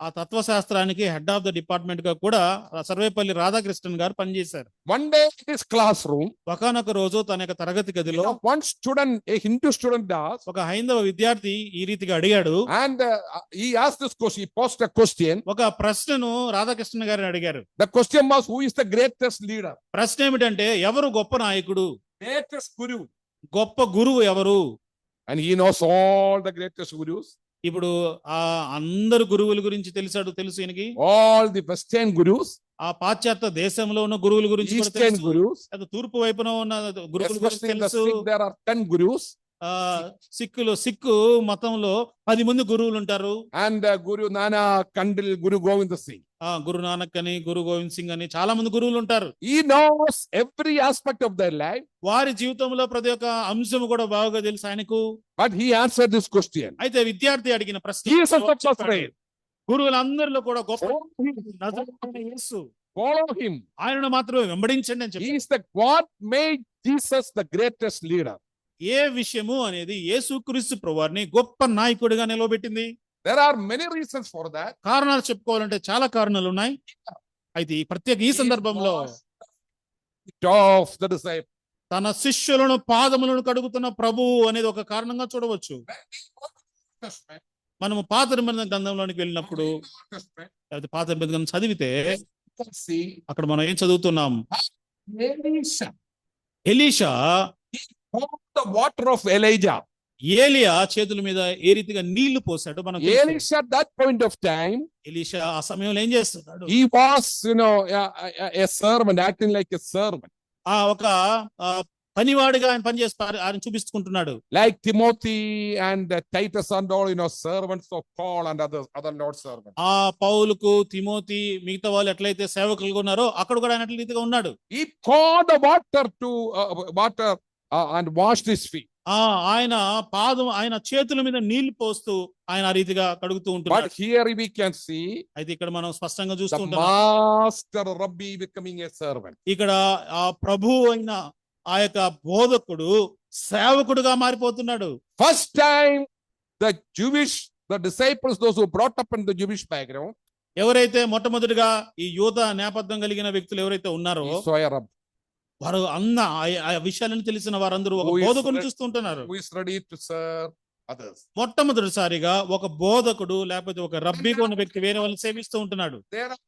ఆ తత్వశాస్త్రానికి head of the department గా కూడా సర్వేపల్లి రాధాకృష్ణన్ గారు పనిచేశారు. One day in his classroom, ఒకనొక రోజు తన యొక్క తరగతి గదిలో one student, a Hindu student asked, ఒక హైందవ విద్యార్థి ఈ రీతిగా అడిగాడు. and he asked this question, he posed a question. ఒక ప్రశ్నను రాధాకృష్ణ గారిని అడిగారు. The question was, who is the greatest leader? ప్రశ్న ఏమిటంటే, ఎవరు గొప్ప నాయకుడు, Greatest guru. గొప్ప గురువు ఎవరు? And he knows all the greatest gurus. ఇప్పుడు అందరు గురువుల గురించి తెలుసు ఈయనకి. All the Western gurus, ఆ పాశ్చాత్య దేశంలో ఉన్న గురువుల గురించి కూడా Eastern తెలుసు. gurus, అది తూర్పు వైపున ఉన్న గురువుల గురించి especially in the తెలుసు. Sikh, there are 10 gurus. Sikh మతంలో 10 మంది గురువులు ఉంటారు. And Guru Nanak, Kandil, Guru Govind Singh. Guru Nanak అని, గురు గోవింద్ సింగ్ అని చాలా మంది గురువులు ఉంటారు. He knows every aspect of their life. వారి జీవితంలో ప్రతి ఒక్క అంశం కూడా బాగా తెలుసు ఆయనకు. But he answered this question. అయితే విద్యార్థి అడిగిన ప్రశ్న, Jesus of Nazareth. గురువులందరిలో కూడా గొప్ప Follow him. నజరేయుడైన యేసు, Follow him. ఆయనను మాత్రమే వెంబడించండి అని He చెప్పి. is what made Jesus the greatest leader. ఏ విషయము అనేది యేసుక్రీస్తు ప్రభువారిని గొప్ప నాయకుడిగా నిలవబెట్టింది. There are many reasons for that. కారణాలు చెప్పుకోవాలంటే చాలా కారణాలు ఉన్నాయి. అయితే ఈ సందర్భంలో Of the disciple. తన శిష్యులను పాదములను కడుగుతున్న ప్రభువు అనేది ఒక కారణంగా చూడవచ్చు. మనము పాత నిబంధన గ్రంథంలోనికి వెళ్ళినప్పుడు, లేకపోతే పాత నిబంధన గ్రంథం చదివితే అక్కడ మనం ఏం చదువుతున్నాం? Elisha The water of Elijah. ఏలియా చేతుల మీద ఏ రీతిగా నీళ్లు పోసాడు మనం. Elisha at that point of time, Elisha ఆ సమయంలో ఏం చేస్తున్నాడు? he was, a servant, acting like a servant. ఒక పనివాడిగా ఆయన పనిచేస్తారు, ఆయన చూపిస్తుంటున్నాడు. Like Timothy and Titus and all, servants of Paul and other Lord's servants. పౌలుకు, తిమోతి, మిగతా వాళ్ళు ఎట్లయితే సేవకులుగా ఉన్నారో అక్కడ కూడా ఆయన రీతిగా ఉన్నాడు. He poured the water and washed his feet. ఆయన పాదం ఆయన చేతుల మీద నీళ్లు పోస్తూ ఆయన ఆ రీతిగా కడుగుతూ But ఉంటున్నాడు. here we can see అయితే ఇక్కడ మనం స్పష్టంగా the చూస్తూ ఉంటున్నాం, master Rabbi becoming a servant. ఇక్కడ ఆ ప్రభువు అయిన ఆ యొక్క బోధకుడు సేవకుడుగా మారిపోతున్నాడు. First time the disciples, those who brought up in the Jewish background, ఎవరైతే మొట్టమొదటిగా ఈ యూద నేపథ్యం కలిగిన వ్యక్తులు ఎవరైతే ఉన్నారో he saw a Rabbi వారు ఆ విషయాలను తెలిసిన వారందరూ ఒక Who is బోధకుని ready- చూస్తుంటున్నారు. who is ready to serve others. మొట్టమొదటిసారిగా ఒక బోధకుడు లేకపోతే ఒక రబ్బీగా ఉన్న వ్యక్తి వేరే వాళ్ళని సేవిస్తూ ఉంటున్నాడు. There are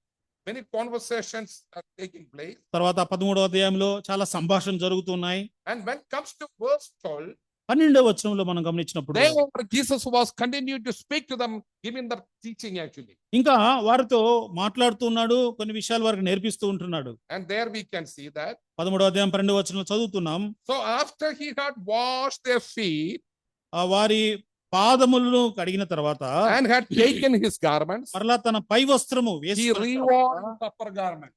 many conversations are taking place. తర్వాత 13వ అధ్యాయంలో చాలా సంభాషణ జరుగుతున్నాయి. And when it comes to verse 12, 12వ వచనంలో మనం గమనించినప్పుడు there Jesus was continuing to speak to them, giving the teaching actually. ఇంకా వారితో మాట్లాడుతున్నాడు, కొన్ని విషయాలు వారికి నేర్పిస్తూ ఉంటున్నాడు. And there we can see that. 13వ అధ్యాయం 12వ వచనంలో చదువుతున్నాం. So after he had washed their feet వారి పాదములను కడిగిన తర్వాత and had taken his garments, మరలా తన పై వస్త్రము he వేసుకున్న rewore his upper garment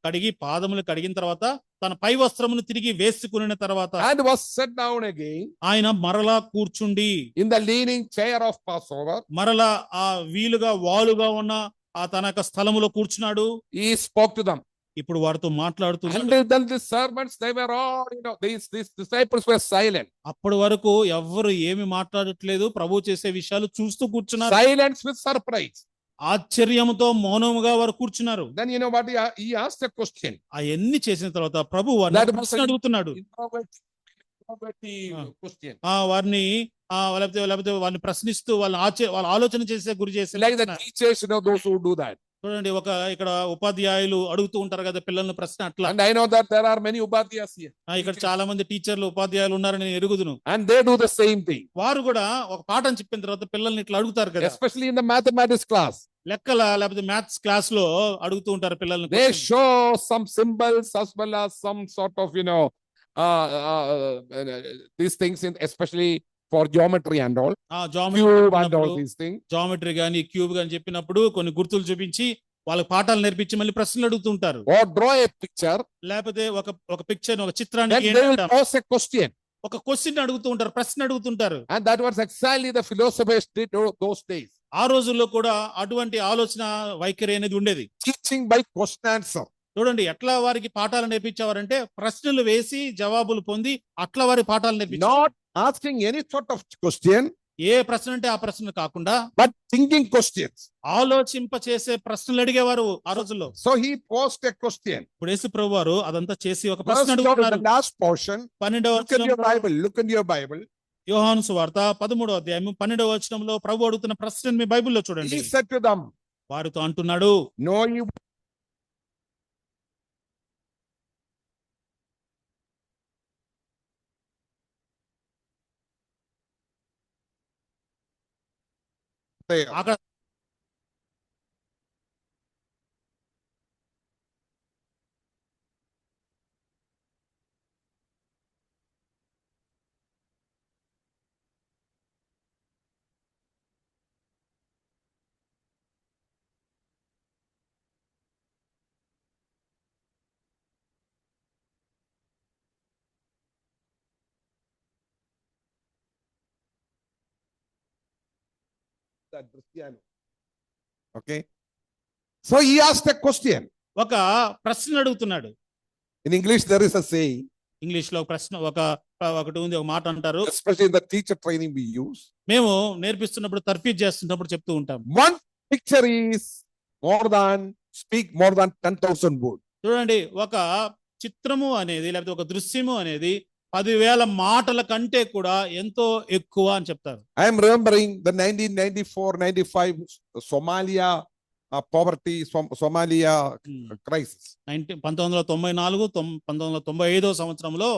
కడిగి పాదములు కడిగిన తర్వాత తన పై వస్త్రమును తిరిగి వేసుకున్న తర్వాత and was set down again ఆయన మరలా కూర్చుండి in the leaning chair of Passover. మరలా ఆ వీలుగా వాలుగా ఉన్న ఆ తన యొక్క స్థలములో కూర్చున్నాడు. He spoke to them. ఇప్పుడు వారితో మాట్లాడుతున్నాడు. And then the servants, they were all, these disciples were silent. అప్పటి వరకు ఎవ్వరు ఏమి మాట్లాడట్లేదు, ప్రభు చేసే విషయాలు చూస్తూ కూర్చున్నారు. Silence with surprise. ఆశ్చర్యముతో మౌనముగా వారు కూర్చున్నారు. Then you know what he asked a question. అవన్నీ చేసిన తర్వాత ప్రభు వారిని That ఒక was ప్రశ్న అడుగుతున్నాడు. Introverted question. వారిని లేకపోతే వారిని ప్రశ్నిస్తూ వాళ్ళ ఆలోచన చేసే గురి చేసే Like the teachers, those who do that. చూడండి, ఇక్కడ ఉపాధ్యాయులు అడుగుతూ ఉంటారు కదా పిల్లల్ని ప్రశ్న అట్లా. And I know that there are many upadhyas here. ఇక్కడ చాలా మంది టీచర్లు ఉపాధ్యాయులు ఉన్నారని నేను ఎరుగుదును. And they do the same thing. వారు కూడా ఒక పాఠం చెప్పిన తర్వాత పిల్లల్ని ఇట్లా అడుగుతారు కదా. Especially in the mathematics class. లెక్కల లేకపోతే మ్యాథ్స్ క్లాస్ లో అడుగుతూ ఉంటారు పిల్లల్ని. They show some symbols as well as some sort of, these things, especially for geometry and all. Cube and all these things. Geometry గాని క్యూబ్ గాని చెప్పినప్పుడు కొన్ని గుర్తులు చూపించి వాళ్ళకి పాఠాలు నేర్పించి మళ్ళీ ప్రశ్నలు అడుగుతుంటారు. Or draw a picture. లేకపోతే ఒక పిక్చర్ ఒక చిత్రాన్ని Then they will pose a question. ఒక క్వశ్చన్ అడుగుతూ ఉంటారు, ప్రశ్న అడుగుతుంటారు. And that was exactly the philosophers did those days. ఆ రోజుల్లో కూడా అటువంటి ఆలోచన వైఖరి అనేది ఉండేది. Teaching by question answer. చూడండి ఎట్లా వారికి పాఠాలు నేర్పించేవారంటే ప్రశ్నలు వేసి జవాబులు పొంది అట్లా వారి పాఠాలు నేర్పించారు. Not asking any sort of question, ఏ ప్రశ్న అంటే ఆ ప్రశ్న కాకుండా but thinking questions. ఆలోచింప చేసే ప్రశ్నలు అడిగేవారు ఆ రోజుల్లో. So he posed a question. ఇప్పుడు యేసు ప్రభు వారు అదంతా చేసి ఒక Verse ప్రశ్న 12, అడుగుతున్నారు. the last portion. 12వ Look at your వచనంలో Bible. Look at your Bible. యోహాను సువార్త 13వ అధ్యాయం 12వ వచనంలో ప్రభు అడుగుతున్న ప్రశ్నను మీ బైబిల్లో చూడండి. He said to them, వారితో అంటున్నాడు, "Know you there." అక్కడ That Cristiano. Okay. So he asked a question. ఒక ప్రశ్న అడుగుతున్నాడు. In English, there is a saying, English లో ప్రశ్న ఒకటి ఉంది, ఒక మాట అంటారు. especially in the teacher training we use. మేము నేర్పిస్తున్నప్పుడు తర్ఫీదు చేస్తున్నప్పుడు చెప్తూ ఉంటాం. One picture is speak more than 10,000 words. చూడండి, ఒక చిత్రము అనేది లేకపోతే ఒక దృశ్యము అనేది 10,000 మాటల కంటే కూడా ఎంతో ఎక్కువ అని చెప్తారు. I am remembering the 1994-95 Somalia poverty, Somalia crisis. 1994 1995 సంవత్సరంలో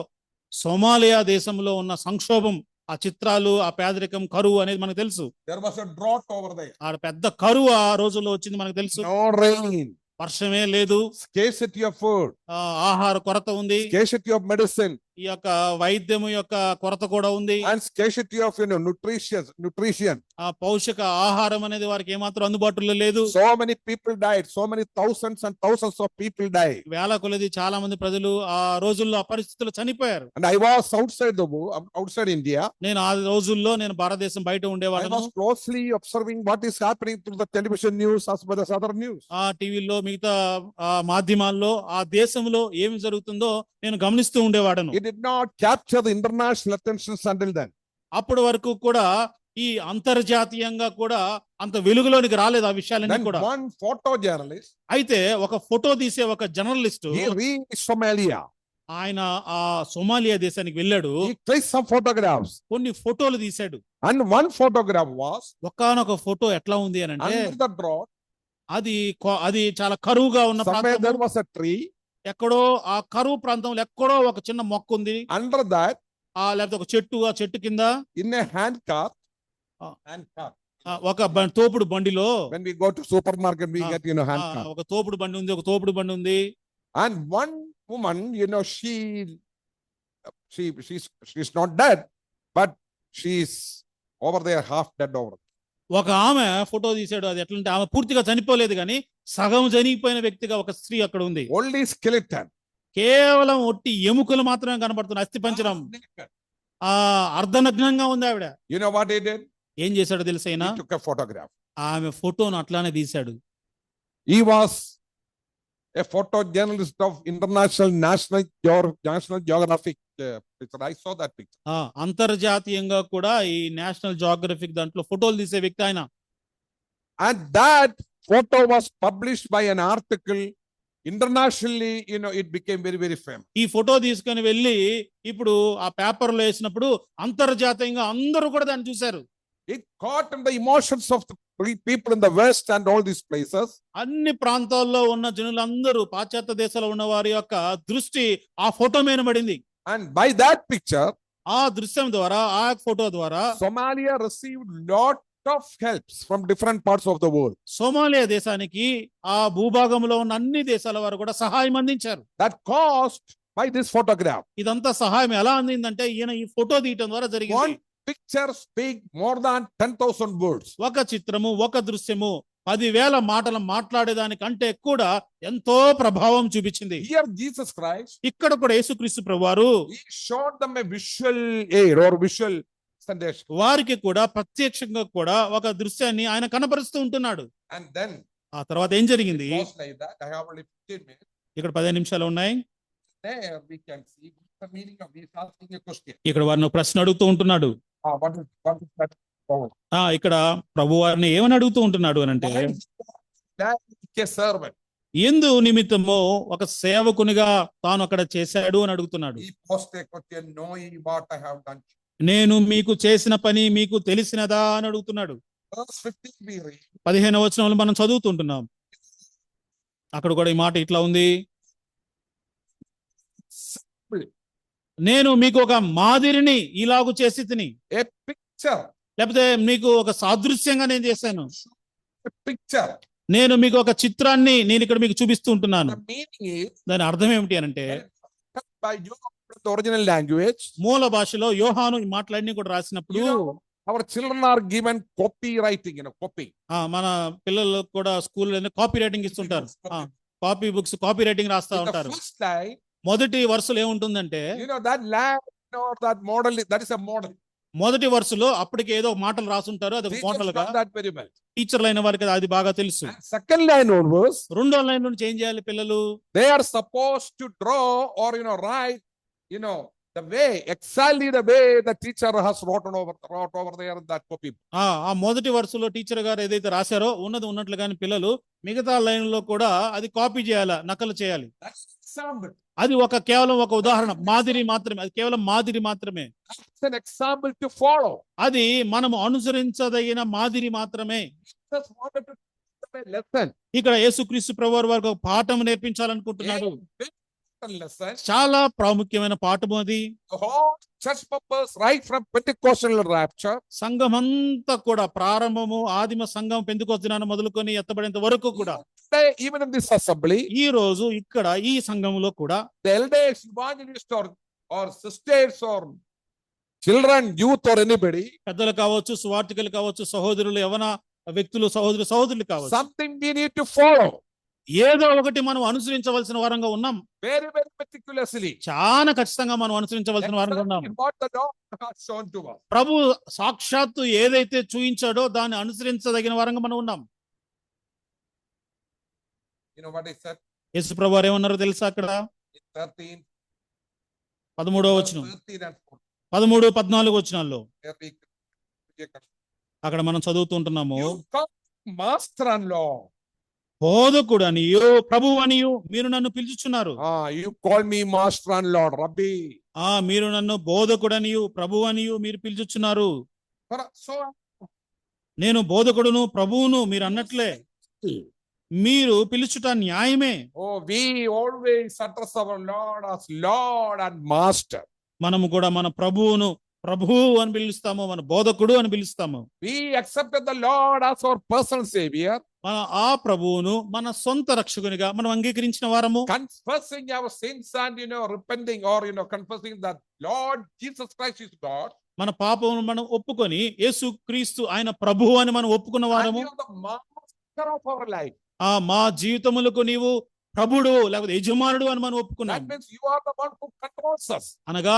సోమాలియా దేశంలో ఉన్న సంక్షోభం, ఆ చిత్రాలు, ఆ పేదరికం, కరువు అనేది మనకు తెలుసు. There was a drought over there. ఆ పెద్ద కరువు ఆ రోజుల్లో వచ్చింది మనకు తెలుసు. No rain. వర్షమే లేదు, Scarcity of food. ఆహార కొరత ఉంది, Scarcity of medicine. ఈ యొక్క వైద్యము యొక్క కొరత కూడా ఉంది. and scarcity of nutrition. ఆ పౌషక ఆహారం అనేది వారికి ఏమాత్రం అందుబాటులో లేదు. So many people died. So many thousands and thousands of people died. వేల కొలది చాలా మంది ప్రజలు ఆ రోజుల్లో ఆ పరిస్థితుల్లో చనిపోయారు. And I was outside India. నేను ఆ రోజుల్లో నేను భారతదేశం బయట I ఉండేవాడను. was closely observing what is happening through the television news as well as other news. ఆ టీవీలో మిగతా మాధ్యమాల్లో ఆ దేశంలో ఏమి జరుగుతుందో నేను గమనిస్తూ ఉండేవాడను. It did not capture the international attention until then. అప్పటి వరకు కూడా ఈ అంతర్జాతీయంగా కూడా అంత వెలుగులోనికి రాలేదు ఆ విషయాలన్నీ Then కూడా. one photojournalist, అయితే ఒక ఫోటో తీసే ఒక జర్నలిస్ట్ he reached Somalia. ఆయన ఆ సోమాలియా దేశానికి వెళ్ళాడు. He clicked some photographs. కొన్ని ఫోటోలు తీశాడు. And one photograph was ఒకానొక ఫోటో ఎట్లా ఉంది అని అంటే under the drought. అది చాలా కరువుగా ఉన్న Somewhere there ప్రాంతం. was a tree. ఎక్కడో ఆ కరువు ప్రాంతంలో ఎక్కడో ఒక చిన్న మొక్క ఉంది. Under that, లేకపోతే ఒక చెట్టు, ఆ చెట్టు కింద in a handcart. ఒక తోపుడు బండిలో When we go to supermarket, we get, handcart. ఒక తోపుడు బండి ఉంది. ఒక తోపుడు బండి ఉంది. And one woman, she's not dead, but she's over there, half dead over. ఒక ఆమె ఫోటో తీశాడు. అది ఎట్లంటే ఆమె పూర్తిగా చనిపోలేదు కానీ సగం చనిపోయిన వ్యక్తిగా ఒక స్త్రీ అక్కడ ఉంది. Only skeleton. కేవలం ఒట్టి ఎముకలు మాత్రమే కనబడుతున్నాయి. అస్థి పంజరం. అర్ధనగ్నంగా ఉంది ఆవిడ. You know what he did? ఏం చేశాడో తెలుసా ఆయన? He took a photograph. ఆమె ఫోటోను అట్లానే తీశాడు. He was a photojournalist of National Geographic picture. I saw that picture. అంతర్జాతీయంగా కూడా ఈ నేషనల్ జియోగ్రఫిక్ దాంట్లో ఫోటోలు తీసే వ్యక్తి ఆయన. And that photo was published by an article internationally. It became very, very famous. ఈ ఫోటో తీసుకొని వెళ్ళి ఇప్పుడు ఆ పేపర్ లో వేసినప్పుడు అంతర్జాతీయంగా అందరూ కూడా దాన్ని చూశారు. It caught in the emotions of the people in the West and all these places. అన్ని ప్రాంతాల్లో ఉన్న జనులందరూ, పాశ్చాత్య దేశాల్లో ఉన్న వారి యొక్క దృష్టి ఆ ఫోటో మీద పడింది. And by that picture, ఆ దృశ్యం ద్వారా, ఆ ఫోటో ద్వారా Somalia received lot of helps from different parts of the world. Somalia దేశానికి ఆ భూభాగంలో ఉన్న అన్ని దేశాల వారు కూడా సహాయం అందించారు. That caused by this photograph. ఇదంతా సహాయం ఎలా అందిందంటే ఈయన ఈ ఫోటో తీయటం ద్వారా జరిగింది. One picture speak more than 10,000 words. ఒక చిత్రము, ఒక దృశ్యము 10,000 మాటలు మాట్లాడేదానికంటే కూడా ఎంతో ప్రభావం చూపించింది. Here Jesus Christ, ఇక్కడ కూడా యేసుక్రీస్తు ప్రభువారు he showed them a visual aid or visual sensation. వారికి కూడా ప్రత్యక్షంగా కూడా ఒక దృశ్యాన్ని ఆయన కనపరుస్తూ ఉంటున్నాడు. And then ఆ తర్వాత ఏం జరిగింది? it was like that. I have only 15 minutes. ఇక్కడ 15 నిమిషాలు ఉన్నాయి. There we can see the meaning of this. Asking a question. ఇక్కడ వారిని ఒక ప్రశ్న అడుగుతూ ఉంటున్నాడు. What is that? ఇక్కడ ప్రభు వారిని ఏమని అడుగుతూ ఉంటున్నాడు అని అంటే, A servant. ఎందు నిమిత్తమో ఒక సేవకునిగా తాను అక్కడ చేశాడు అని అడుగుతున్నాడు. He posed a question, knowing what I have done. నేను మీకు చేసిన పని మీకు తెలిసినదా అని అడుగుతున్నాడు. Verse 15 we read. 15వ వచనంలో మనం చదువుతుంటున్నాం. అక్కడ కూడా ఈ మాట ఇట్లా ఉంది, నేను మీకు ఒక మాదిరిని ఇలాగు చేసి తిని, A picture. లేకపోతే మీకు ఒక సాదృశ్యంగా నేను చేశాను. A picture. నేను మీకు ఒక చిత్రాన్ని నేను ఇక్కడ మీకు చూపిస్తూ ఉంటున్నాను. The meaning is, దాని అర్థం ఏమిటి అని అంటే, by the original language, మూల భాషలో యోహాను ఈ మాటలన్నీ కూడా రాసినప్పుడు our children are given copywriting, copy. మన పిల్లలు కూడా స్కూల్లో కాపీ రైటింగ్ ఇస్తుంటారు. కాపీ బుక్స్, కాపీ రైటింగ్ రాస్తా In the ఉంటారు. first line, మొదటి వరుసలో ఏముంటుందంటే, that line or that model, that is a model. మొదటి వరుసలో అప్పటికి ఏదో మాటలు రాసుంటారు. అది Teachers మోడల్గా know that very well. టీచర్లు అయిన వారికి అది బాగా తెలుసు. And second line onwards, రెండో లైన్ నుంచి ఏం చేయాలి పిల్లలు? they are supposed to draw or write, the way, exactly the way the teacher has wrote over there in that copy. ఆ మొదటి వరుసలో టీచర్ గారు ఏదైతే రాశారో ఉన్నది ఉన్నట్లుగాని పిల్లలు మిగతా లైన్ లో కూడా అది కాపీ చేయాలి, నకలు చేయాలి. That's example. అది కేవలం ఒక ఉదాహరణ, మాదిరి మాత్రమే. అది కేవలం మాదిరి మాత్రమే. That's an example to follow. అది మనము అనుసరించదగిన మాదిరి మాత్రమే. Jesus wanted to teach them a lesson. ఇక్కడ యేసుక్రీస్తు ప్రభువారు వారికి ఒక పాఠం నేర్పించాలనుకుంటున్నాడు. A very lesson. చాలా ప్రాముఖ్యమైన పాఠం అది. The whole church purpose, right from Pentecostal rapture, సంఘమంతా కూడా ప్రారంభము ఆదిమ సంఘం పెంతెకొస్తు దినాన మొదలుకొని ఎత్తబడేంత వరకు కూడా, today, even in this assembly, ఈ రోజు ఇక్కడ ఈ సంఘములో కూడా the elders, evangelists, or or sisters or children, youth or anybody, పెద్దలు కావచ్చు, సువార్థికులు కావచ్చు, సహోదరులు, యవన వ్యక్తులు, సహోదరులు కావచ్చు, something we need to follow ఏదో ఒకటి మనం అనుసరించవలసిన వారంగా ఉన్నాం. very, very meticulously. చాలా ఖచ్చితంగా మనం అనుసరించవలసిన వారంగా ఉన్నాం. Exactly what the Lord has shown to us. ప్రభు సాక్షాత్తు ఏదైతే చూయించాడో దాన్ని అనుసరించదగిన వారంగా మనం ఉన్నాం. You know what I said? యేసు ప్రభు వారు ఏమన్నారో తెలుసా? అక్కడ In 13, 13వ వచనం, 13 and 14. 13, 14 వచనాల్లో There we అక్కడ మనం చదువుతూ ఉంటున్నాము. You come, master and Lord. బోధకుడు అనియు ప్రభువు అనియు మీరు నన్ను పిలుచుచున్నారు. You call me master and Lord, Rabbi. మీరు నన్ను బోధకుడనియు ప్రభువు అనియు మీరు పిలుచుచున్నారు. So నేను బోధకుడును ప్రభువును మీరు అన్నట్లే మీరు పిలుచుట న్యాయమే. we always address our Lord as Lord and Master. మనము కూడా మన ప్రభువును ప్రభువు అని పిలుస్తాము, మన బోధకుడు అని పిలుస్తాము. We accepted the Lord as our personal Savior. మన ఆ ప్రభువును మన సొంత రక్షకునిగా మనం అంగీకరించిన వారము. Confessing our sins and repenting or confessing that Lord Jesus Christ is God. మన పాపమును మనం ఒప్పుకొని యేసు క్రీస్తు ఆయన ప్రభువు అని మనం ఒప్పుకున్న And వారము. you are the master of our life. మా జీవితములకు నీవు ప్రభుడు లేకపోతే యజమానుడు అని మనం That ఒప్పుకున్నాం. means you are the one who controls us. అనగా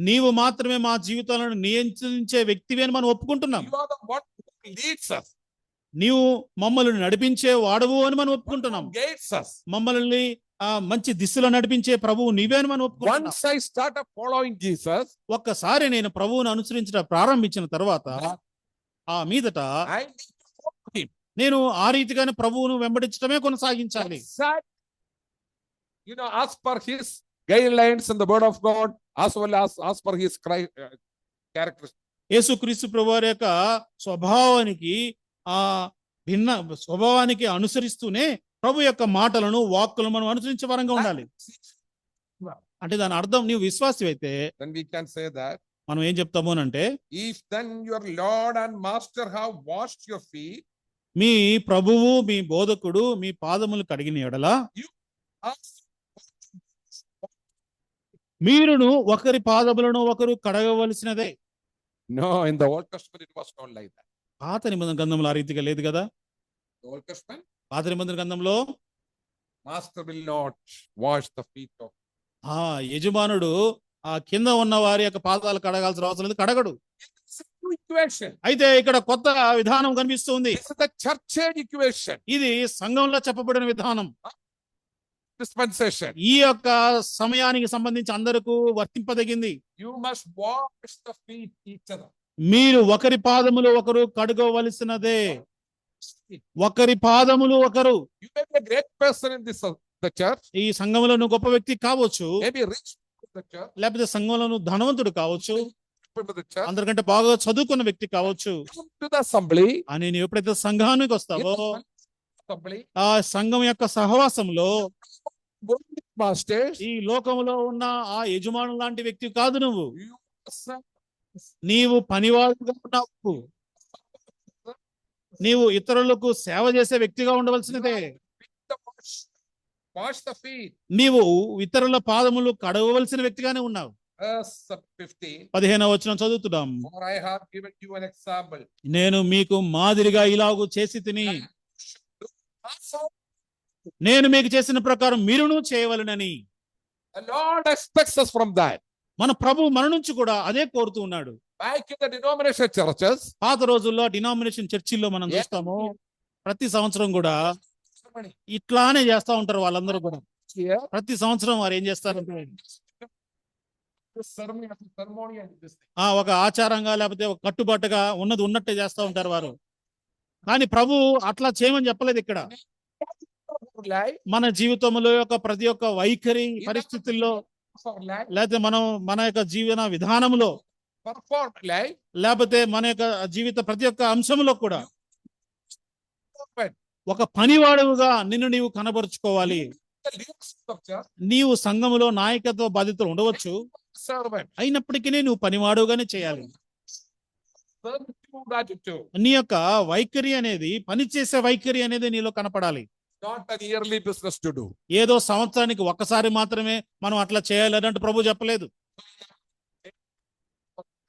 నీవు మాత్రమే మా జీవితాలను నియంత్రించే వ్యక్తివి అని మనం ఒప్పుకుంటున్నాం. You are the one who leads us. నీవు మమ్మల్ని నడిపించే వాడవు అని మనం ఒప్పుకుంటున్నాం. Who guides us. మమ్మల్ని మంచి దిశలో నడిపించే ప్రభువు నీవే అని మనం ఒప్పుకుంటున్నాం. Once I started following Jesus, ఒక్కసారి నేను ప్రభువును అనుసరించడం ప్రారంభించిన తర్వాత ఆ మీదట I need to follow him. నేను ఆ రీతిగానే ప్రభువును వెంబడించడమే కొనసాగించాలి. Exact, as per his guidelines in the word of God, as well as per his characteristics. యేసుక్రీస్తు ప్రభువారి యొక్క స్వభావానికి భిన్న స్వభావానికి అనుసరిస్తూనే ప్రభు యొక్క మాటలను వాక్కులను మనం అనుసరించే వారంగా ఉండాలి. అంటే దాని అర్థం నీవు విశ్వాసి అయితే Then we can say that మనం ఏం చెప్తాము అంటే, if then your Lord and Master have washed your feet, మీ ప్రభువు మీ బోధకుడు మీ పాదములు కడిగిన ఎడల మీరును ఒకరి పాదములను ఒకరు కడగవలసినదే. No, in the Old Testament it was not like that. పాత నిబంధన గ్రంథంలో ఆ రీతిగా లేదు కదా. The Old Testament, పాత నిబంధన గ్రంథంలో Master will not wash the feet of. యజమానుడు కింద ఉన్న వారి యొక్క పాదాలు కడగాల్సిన అవసరం లేదు, కడగడు. It's a new equation. అయితే ఇక్కడ కొత్త విధానం కనిపిస్తుంది. This is the church age equation. ఇది సంఘంలో చెప్పబడిన విధానం. Dispensation. ఈ యొక్క సమయానికి సంబంధించి అందరకు వర్తింపదగింది. You must wash the feet each other. మీరు ఒకరి పాదములు ఒకరు కడుగవలసినదే. ఒకరి పాదములు ఒకరు. You may be a great person in the church. ఈ సంఘంలో నువ్వు గొప్ప వ్యక్తి కావచ్చు, Maybe rich in the church. లేకపోతే సంఘంలో నువ్వు ధనవంతుడు కావచ్చు, In the church. అందరికంటే బాగా చదువుకున్న వ్యక్తి కావచ్చు. Come to the assembly. అని నువ్వు ఎప్పుడైతే సంఘానికి In వస్తావో the assembly. ఆ సంఘం యొక్క సహవాసంలో Masters. ఈ లోకంలో ఉన్న ఆ యజమాను లాంటి వ్యక్తి కాదు నువ్వు. You accept. నీవు పనివాడుగా ఉన్నావు. నీవు ఇతరులకు సేవ చేసే వ్యక్తిగా ఉండవలసినదే. Wash the feet. నీవు ఇతరుల పాదములు కడగవలసిన వ్యక్తిగానే ఉన్నావు. Verse 15. 15వ వచనం చదువుతున్నాం. For I have given you an example. నేను మీకు మాదిరిగా ఇలాగు చేసి తిని నేను మీకు చేసిన ప్రకారం మీరును చేయవలెనని. The Lord expects us from that. మన ప్రభు మన నుంచి కూడా అదే కోరుతూ ఉన్నాడు. Back in the denomination churches, పాత రోజుల్లో డినామినేషన్ చర్చిల్లో మనం చూస్తాము, ప్రతి సంవత్సరం కూడా ఇట్లానే చేస్తా ఉంటారు వాళ్ళందరూ కూడా. here, ప్రతి సంవత్సరం వారు ఏం చేస్తారంటే this ceremony and this thing. ఒక ఆచారంగా లేకపోతే ఒక కట్టుబాటుగా ఉన్నది ఉన్నట్టే చేస్తా ఉంటారు వారు. కానీ ప్రభు అట్లా చేయమని చెప్పలేదు ఇక్కడ. Our life, మన జీవితంలో యొక్క ప్రతి ఒక్క వైఖరి పరిస్థితుల్లో our life, లేకపోతే మన యొక్క జీవన విధానంలో perform life, లేకపోతే మన యొక్క జీవిత ప్రతి ఒక్క అంశంలో కూడా open. ఒక పనివాడుగా నిన్ను నీవు కనబరుచుకోవాలి. The leaders of church, నీవు సంఘములో నాయకత్వ బాధ్యతలు ఉండవచ్చు, servant, అయినప్పటికీ నువ్వు పనివాడుగానే చేయాలి. servitude attitude, నీ యొక్క వైఖరి అనేది పనిచేసే వైఖరి అనేది నీలో కనపడాలి. not an yearly business to do. ఏదో సంవత్సరానికి ఒక్కసారి మాత్రమే మనం అట్లా చేయాలి అంటే ప్రభు చెప్పలేదు.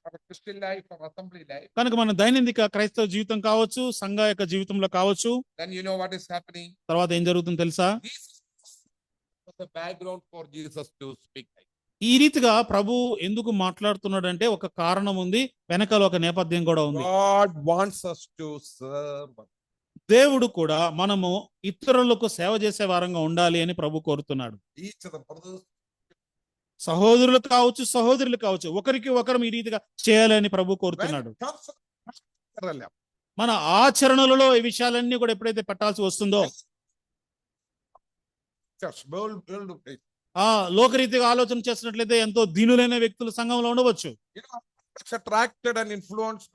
our Christian life or assembly life, కనుక మన దైనందిక క్రైస్తవ జీవితం కావచ్చు, సంఘ యొక్క జీవితంలో కావచ్చు, then you know what is happening. తర్వాత ఏం జరుగుతుందో తెలుసా? Jesus was the background for Jesus to speak. ఈ రీతిగా ప్రభు ఎందుకు మాట్లాడుతున్నాడంటే ఒక కారణం ఉంది, వెనకాల ఒక నేపథ్యం కూడా ఉంది. God wants us to serve. దేవుడు కూడా మనము ఇతరులకు సేవ చేసే వారంగా ఉండాలి అని ప్రభు కోరుతున్నాడు. Each of the brothers, సహోదరులు కావచ్చు, సహోదరులు కావచ్చు, ఒకరికి ఒకరు ఈ రీతిగా చేయాలని ప్రభు when కోరుతున్నాడు. it comes to practical level, మన ఆచరణలలో ఈ విషయాలన్నీ కూడా ఎప్పుడైతే పెట్టాల్సి వస్తుందో, church, world, ఆ లోకరీతిగా ఆలోచన చేసినట్లయితే ఎంతో దీనులైన వ్యక్తులు సంఘంలో ఉండవచ్చు. you know, it's attracted and influenced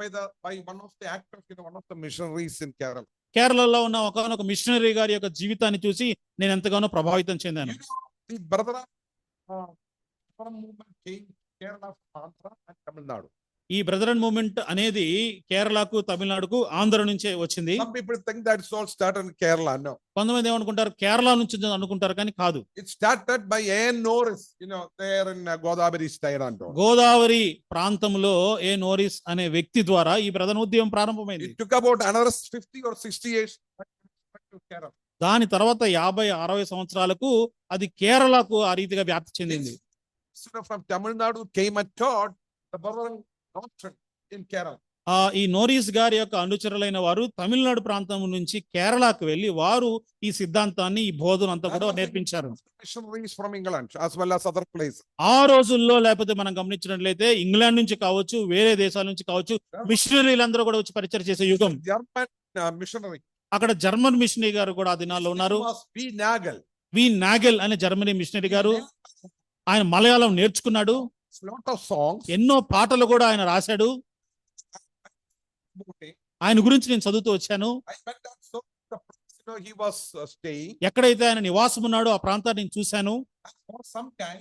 by one of the actors, one of the missionaries in Kerala. కేరళలో ఉన్న ఒక మిషనరీ గారి యొక్క జీవితాన్ని చూసి నేను ఎంతగానో ప్రభావితం చెందాను. You know, the brother movement came to Kerala, Andhra and Tamil Nadu. ఈ బ్రదరన్ మూవ్మెంట్ అనేది కేరళకు, తమిళనాడుకు, ఆంధ్ర నుంచే వచ్చింది. Some people think that it's all started in Kerala. No, కొంతమంది ఏమనుకుంటారు కేరళ నుంచి అనుకుంటారు, కానీ కాదు. it started by A. Norris, there in Godavari Styrando. Godavari ప్రాంతంలో ఏ నోరిస్ అనే వ్యక్తి ద్వారా ఈ బ్రదరన్ ఉద్యమం ప్రారంభమైంది. It took about another 50 or 60 years to Kerala. దాని తర్వాత 50-60 సంవత్సరాలకు అది కేరళకు ఆ రీతిగా వ్యాప్తి చెందింది. From Tamil Nadu came and taught the brother doctrine in Kerala. ఈ నోరిస్ గారి యొక్క అనుచరులైన వారు తమిళనాడు ప్రాంతం నుంచి కేరళకు వెళ్లి వారు ఈ సిద్ధాంతాన్ని, ఈ బోధన అంతా కూడా నేర్పించారు. Missionaries from England as well as other places. ఆ రోజుల్లో లేకపోతే మనం గమనించినట్లయితే ఇంగ్లాండ్ నుంచి కావచ్చు, వేరే దేశాల నుంచి కావచ్చు, మిషనరీలందరూ కూడా వచ్చి పరిచయం చేసే యుగం. German missionary. అక్కడ జర్మన్ మిషనరీ గారు కూడా ఆ దినాల్లో ఉన్నారు. V. Nagel. వి నాగెల్ అనే జర్మనీ మిషనరీ గారు. ఆయన మలయాళం నేర్చుకున్నాడు. Lot of songs. ఎన్నో పాటలు కూడా ఆయన రాశాడు. ఆయన గురించి నేను చదువుతూ వచ్చాను. I went and saw the place, he was staying. ఎక్కడైతే ఆయన నివాసం ఉన్నాడో ఆ ప్రాంతాన్ని నేను చూశాను. For some time,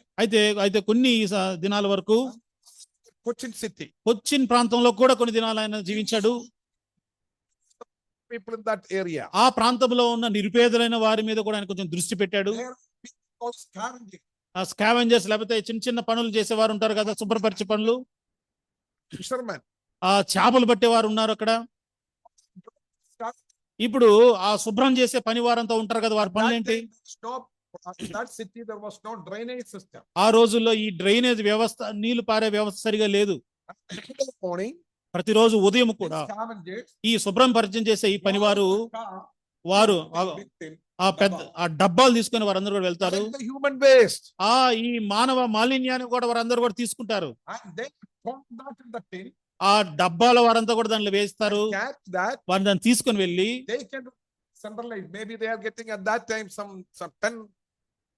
అయితే కొన్ని దినాల వరకు Cochin city. కొచ్చిన్ ప్రాంతంలో కూడా కొన్ని దినాలు ఆయన జీవించాడు. People in that area. ఆ ప్రాంతంలో ఉన్న నిరుపేదలైన వారి మీద కూడా ఆయన కొంచెం దృష్టి పెట్టాడు. There people was scavenging. ఆ స్కావెంజర్స్ లేకపోతే చిన్న చిన్న పనులు చేసేవారు ఉంటారు కదా, శుభ్రపరిచే పనులు. Fishermen. ఆ చేపలు పట్టేవారు ఉన్నారు అక్కడ. ఇప్పుడు ఆ శుభ్రం చేసే పని వారంతా ఉంటారు కదా, వారి పనులు ఏంటి? In that city there was no drainage system. ఆ రోజుల్లో ఈ డ్రైనేజ్ వ్యవస్థ, నీళ్లు పారే వ్యవస్థ సరిగా లేదు. Every morning, ప్రతిరోజు ఉదయం కూడా scavengers, ఈ శుభ్రం పరిచయం చేసే ఈ పనివారు వారు ఆ డబ్బాలు తీసుకొని వారందరూ కూడా వెళ్తారు. the human waste. ఈ మానవ మాలిన్యాన్ని కూడా వారందరూ కూడా తీసుకుంటారు. And they throw that in the tin. ఆ డబ్బాల వారంతా కూడా దానిలో వేస్తారు. Catch that. వారిని దాన్ని తీసుకొని వెళ్ళి They can centralize. Maybe they are getting at that time some 10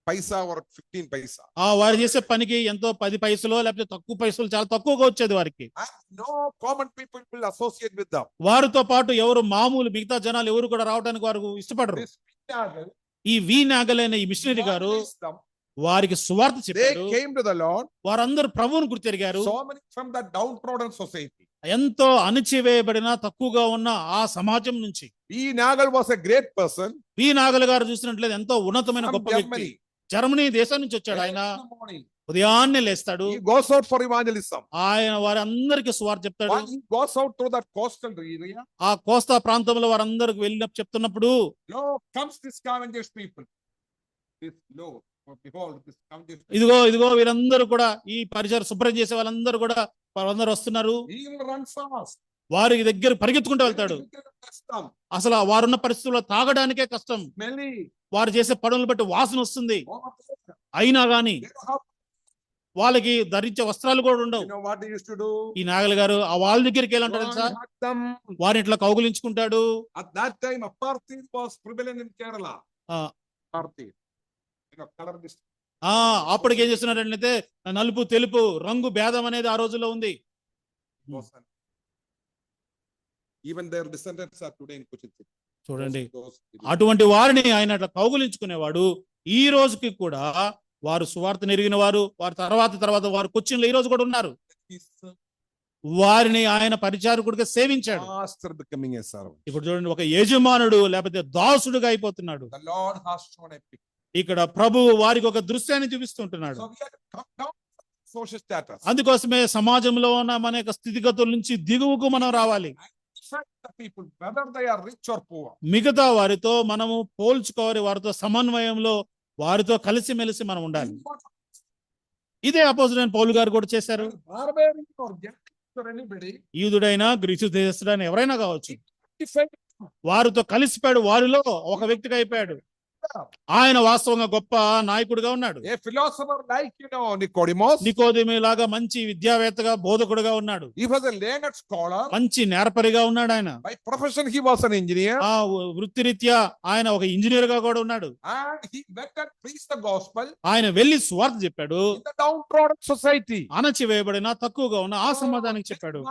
paisa or 15 paisa. వారు చేసే పనికి ఎంతో 10 పైసలు లేకపోతే తక్కువ పైసలు, చాలా తక్కువగా వచ్చేది వారికి. And no common people will associate with them. వారితో పాటు ఎవరు మామూలు మిగతా జనాలు ఎవరు కూడా రావడానికి వారు ఇష్టపడరు. This Nagel, ఈ వి నాగలైన ఈ మిషనరీ గారు evangelized them. వారికి సువార్త They చెప్పారు. came to the Lord. వారందరూ ప్రభువును గుర్తెరిగారు. So many from that downtrodden society. ఎంతో అణచివేయబడిన, తక్కువగా ఉన్న ఆ సమాజం నుంచి. V. Nagel was a great person. వి నాగల్ గారు చూసినట్లయితే ఎంతో ఉన్నతమైన From గొప్ప వ్యక్తి. Germany. జర్మనీ దేశం నుంచి వచ్చాడు ఆయన. In the morning, ఉదయాన్నే లేస్తాడు. he goes out for evangelism. ఆయన వారందరికీ సువార్త చెప్తాడు. When he goes out through that coastal area, ఆ కోస్తా ప్రాంతంలో వారందరికి వెళ్ళి చెప్తున్నప్పుడు lo comes this scavengers people. This lo, behold, this scavengers people. ఇదిగో వీరందరూ కూడా, ఈ పరిసర శుభ్రం చేసే వాళ్ళందరూ కూడా వారందరూ వస్తున్నారు. He will run fast. వారి దగ్గర పరిగెత్తుకుంటూ వెళ్తాడు. Custom, అసలు వారున్న పరిస్థితుల్లో తాగడానికే కష్టం. smelly, వారు చేసే పనులను బట్టి వాసన వస్తుంది. overtaken. అయినా గాని They don't have- వాళ్ళకి ధరించే వస్త్రాలు కూడా ఉండవు. You know what he used to do? ఈ నాగల్ గారు ఆ వాళ్ళ దగ్గరికి వెళ్ళంటాడు Go sir, and hug them. వారిని ఇట్లా కౌగులించుకుంటాడు. At that time, apartheid was prevalent in Kerala. ఆ, Apartheid. Color distinction. అప్పటికి ఏం చేస్తున్నారంటే నలుపు తెలుపు రంగు భేదం అనేది ఆ రోజుల్లో ఉంది. Even their descendants are today in Cochin city. చూడండి, Those- అటువంటి వారిని ఆయన అట్లా కౌగులించుకునేవాడు. ఈ రోజుకి కూడా వారు సువార్త నెరిగిన వారు, వారి తర్వాత వారు కొచ్చిన్లో ఈ రోజు కూడా ఉన్నారు. He's వారిని ఆయన పరిచారకుడిగా సేవించాడు. master becoming a servant. ఇప్పుడు చూడండి, ఒక యజమానుడు లేకపోతే దాసుడుగా అయిపోతున్నాడు. The Lord has shown a picture. ఇక్కడ ప్రభువు వారికి ఒక దృశ్యాన్ని చూపిస్తుంటున్నాడు. So we have to come down social status. అందుకోసమే సమాజంలో ఉన్న మన యొక్క స్థితిగతుల నుంచి దిగువకు మనం రావాలి. Accept the people, whether they are rich or poor. మిగతా వారితో మనము పోల్చుకోవాలి, వారితో సమన్వయంలో వారితో కలిసిమెలిసి మనం ఉండాలి. ఇదే అపోజిట్ పౌలు గారు కూడా చేశారు. Barbarian or Gentile or anybody, యూదుడైనా గ్రీసు దేశస్తుడైనా ఎవరైనా కావచ్చు, defend వారితో కలిసిపోయాడు, వారిలో ఒక వ్యక్తిగా అయిపోయాడు. ఆయన వాస్తవంగా గొప్ప నాయకుడిగా ఉన్నాడు. a philosopher like Nicodemus. నికోదేము లాగా మంచి విద్యావేత్తగా బోధకుడుగా ఉన్నాడు. He was a learned scholar. మంచి నేర్పరిగా ఉన్నాడు ఆయన. By profession he was an engineer. ఆ వృత్తిరీత్యా ఆయన ఒక ఇంజనీర్ గా కూడా ఉన్నాడు. And he went and preached the gospel ఆయన వెళ్లి సువార్త చెప్పాడు. in the downtrodden society. అణచివేయబడిన తక్కువగా ఉన్న ఆ సమాజానికి చెప్పాడు.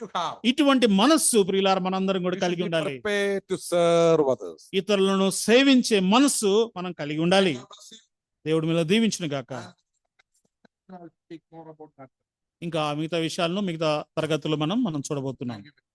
To have. ఇటువంటి మనస్సు ప్రియులారా మనందరం కూడా We should కలిగి be ఉండాలి. prepared to serve others. ఇతరులను సేవించే మనస్సు మనం కలిగి ఉండాలి. దేవుడు మీద దీవించును గాక. I'll speak more about that. ఇంకా మిగతా విషయాలను మిగతా తరగతులు మనం చూడబోతున్నాం. Thank you.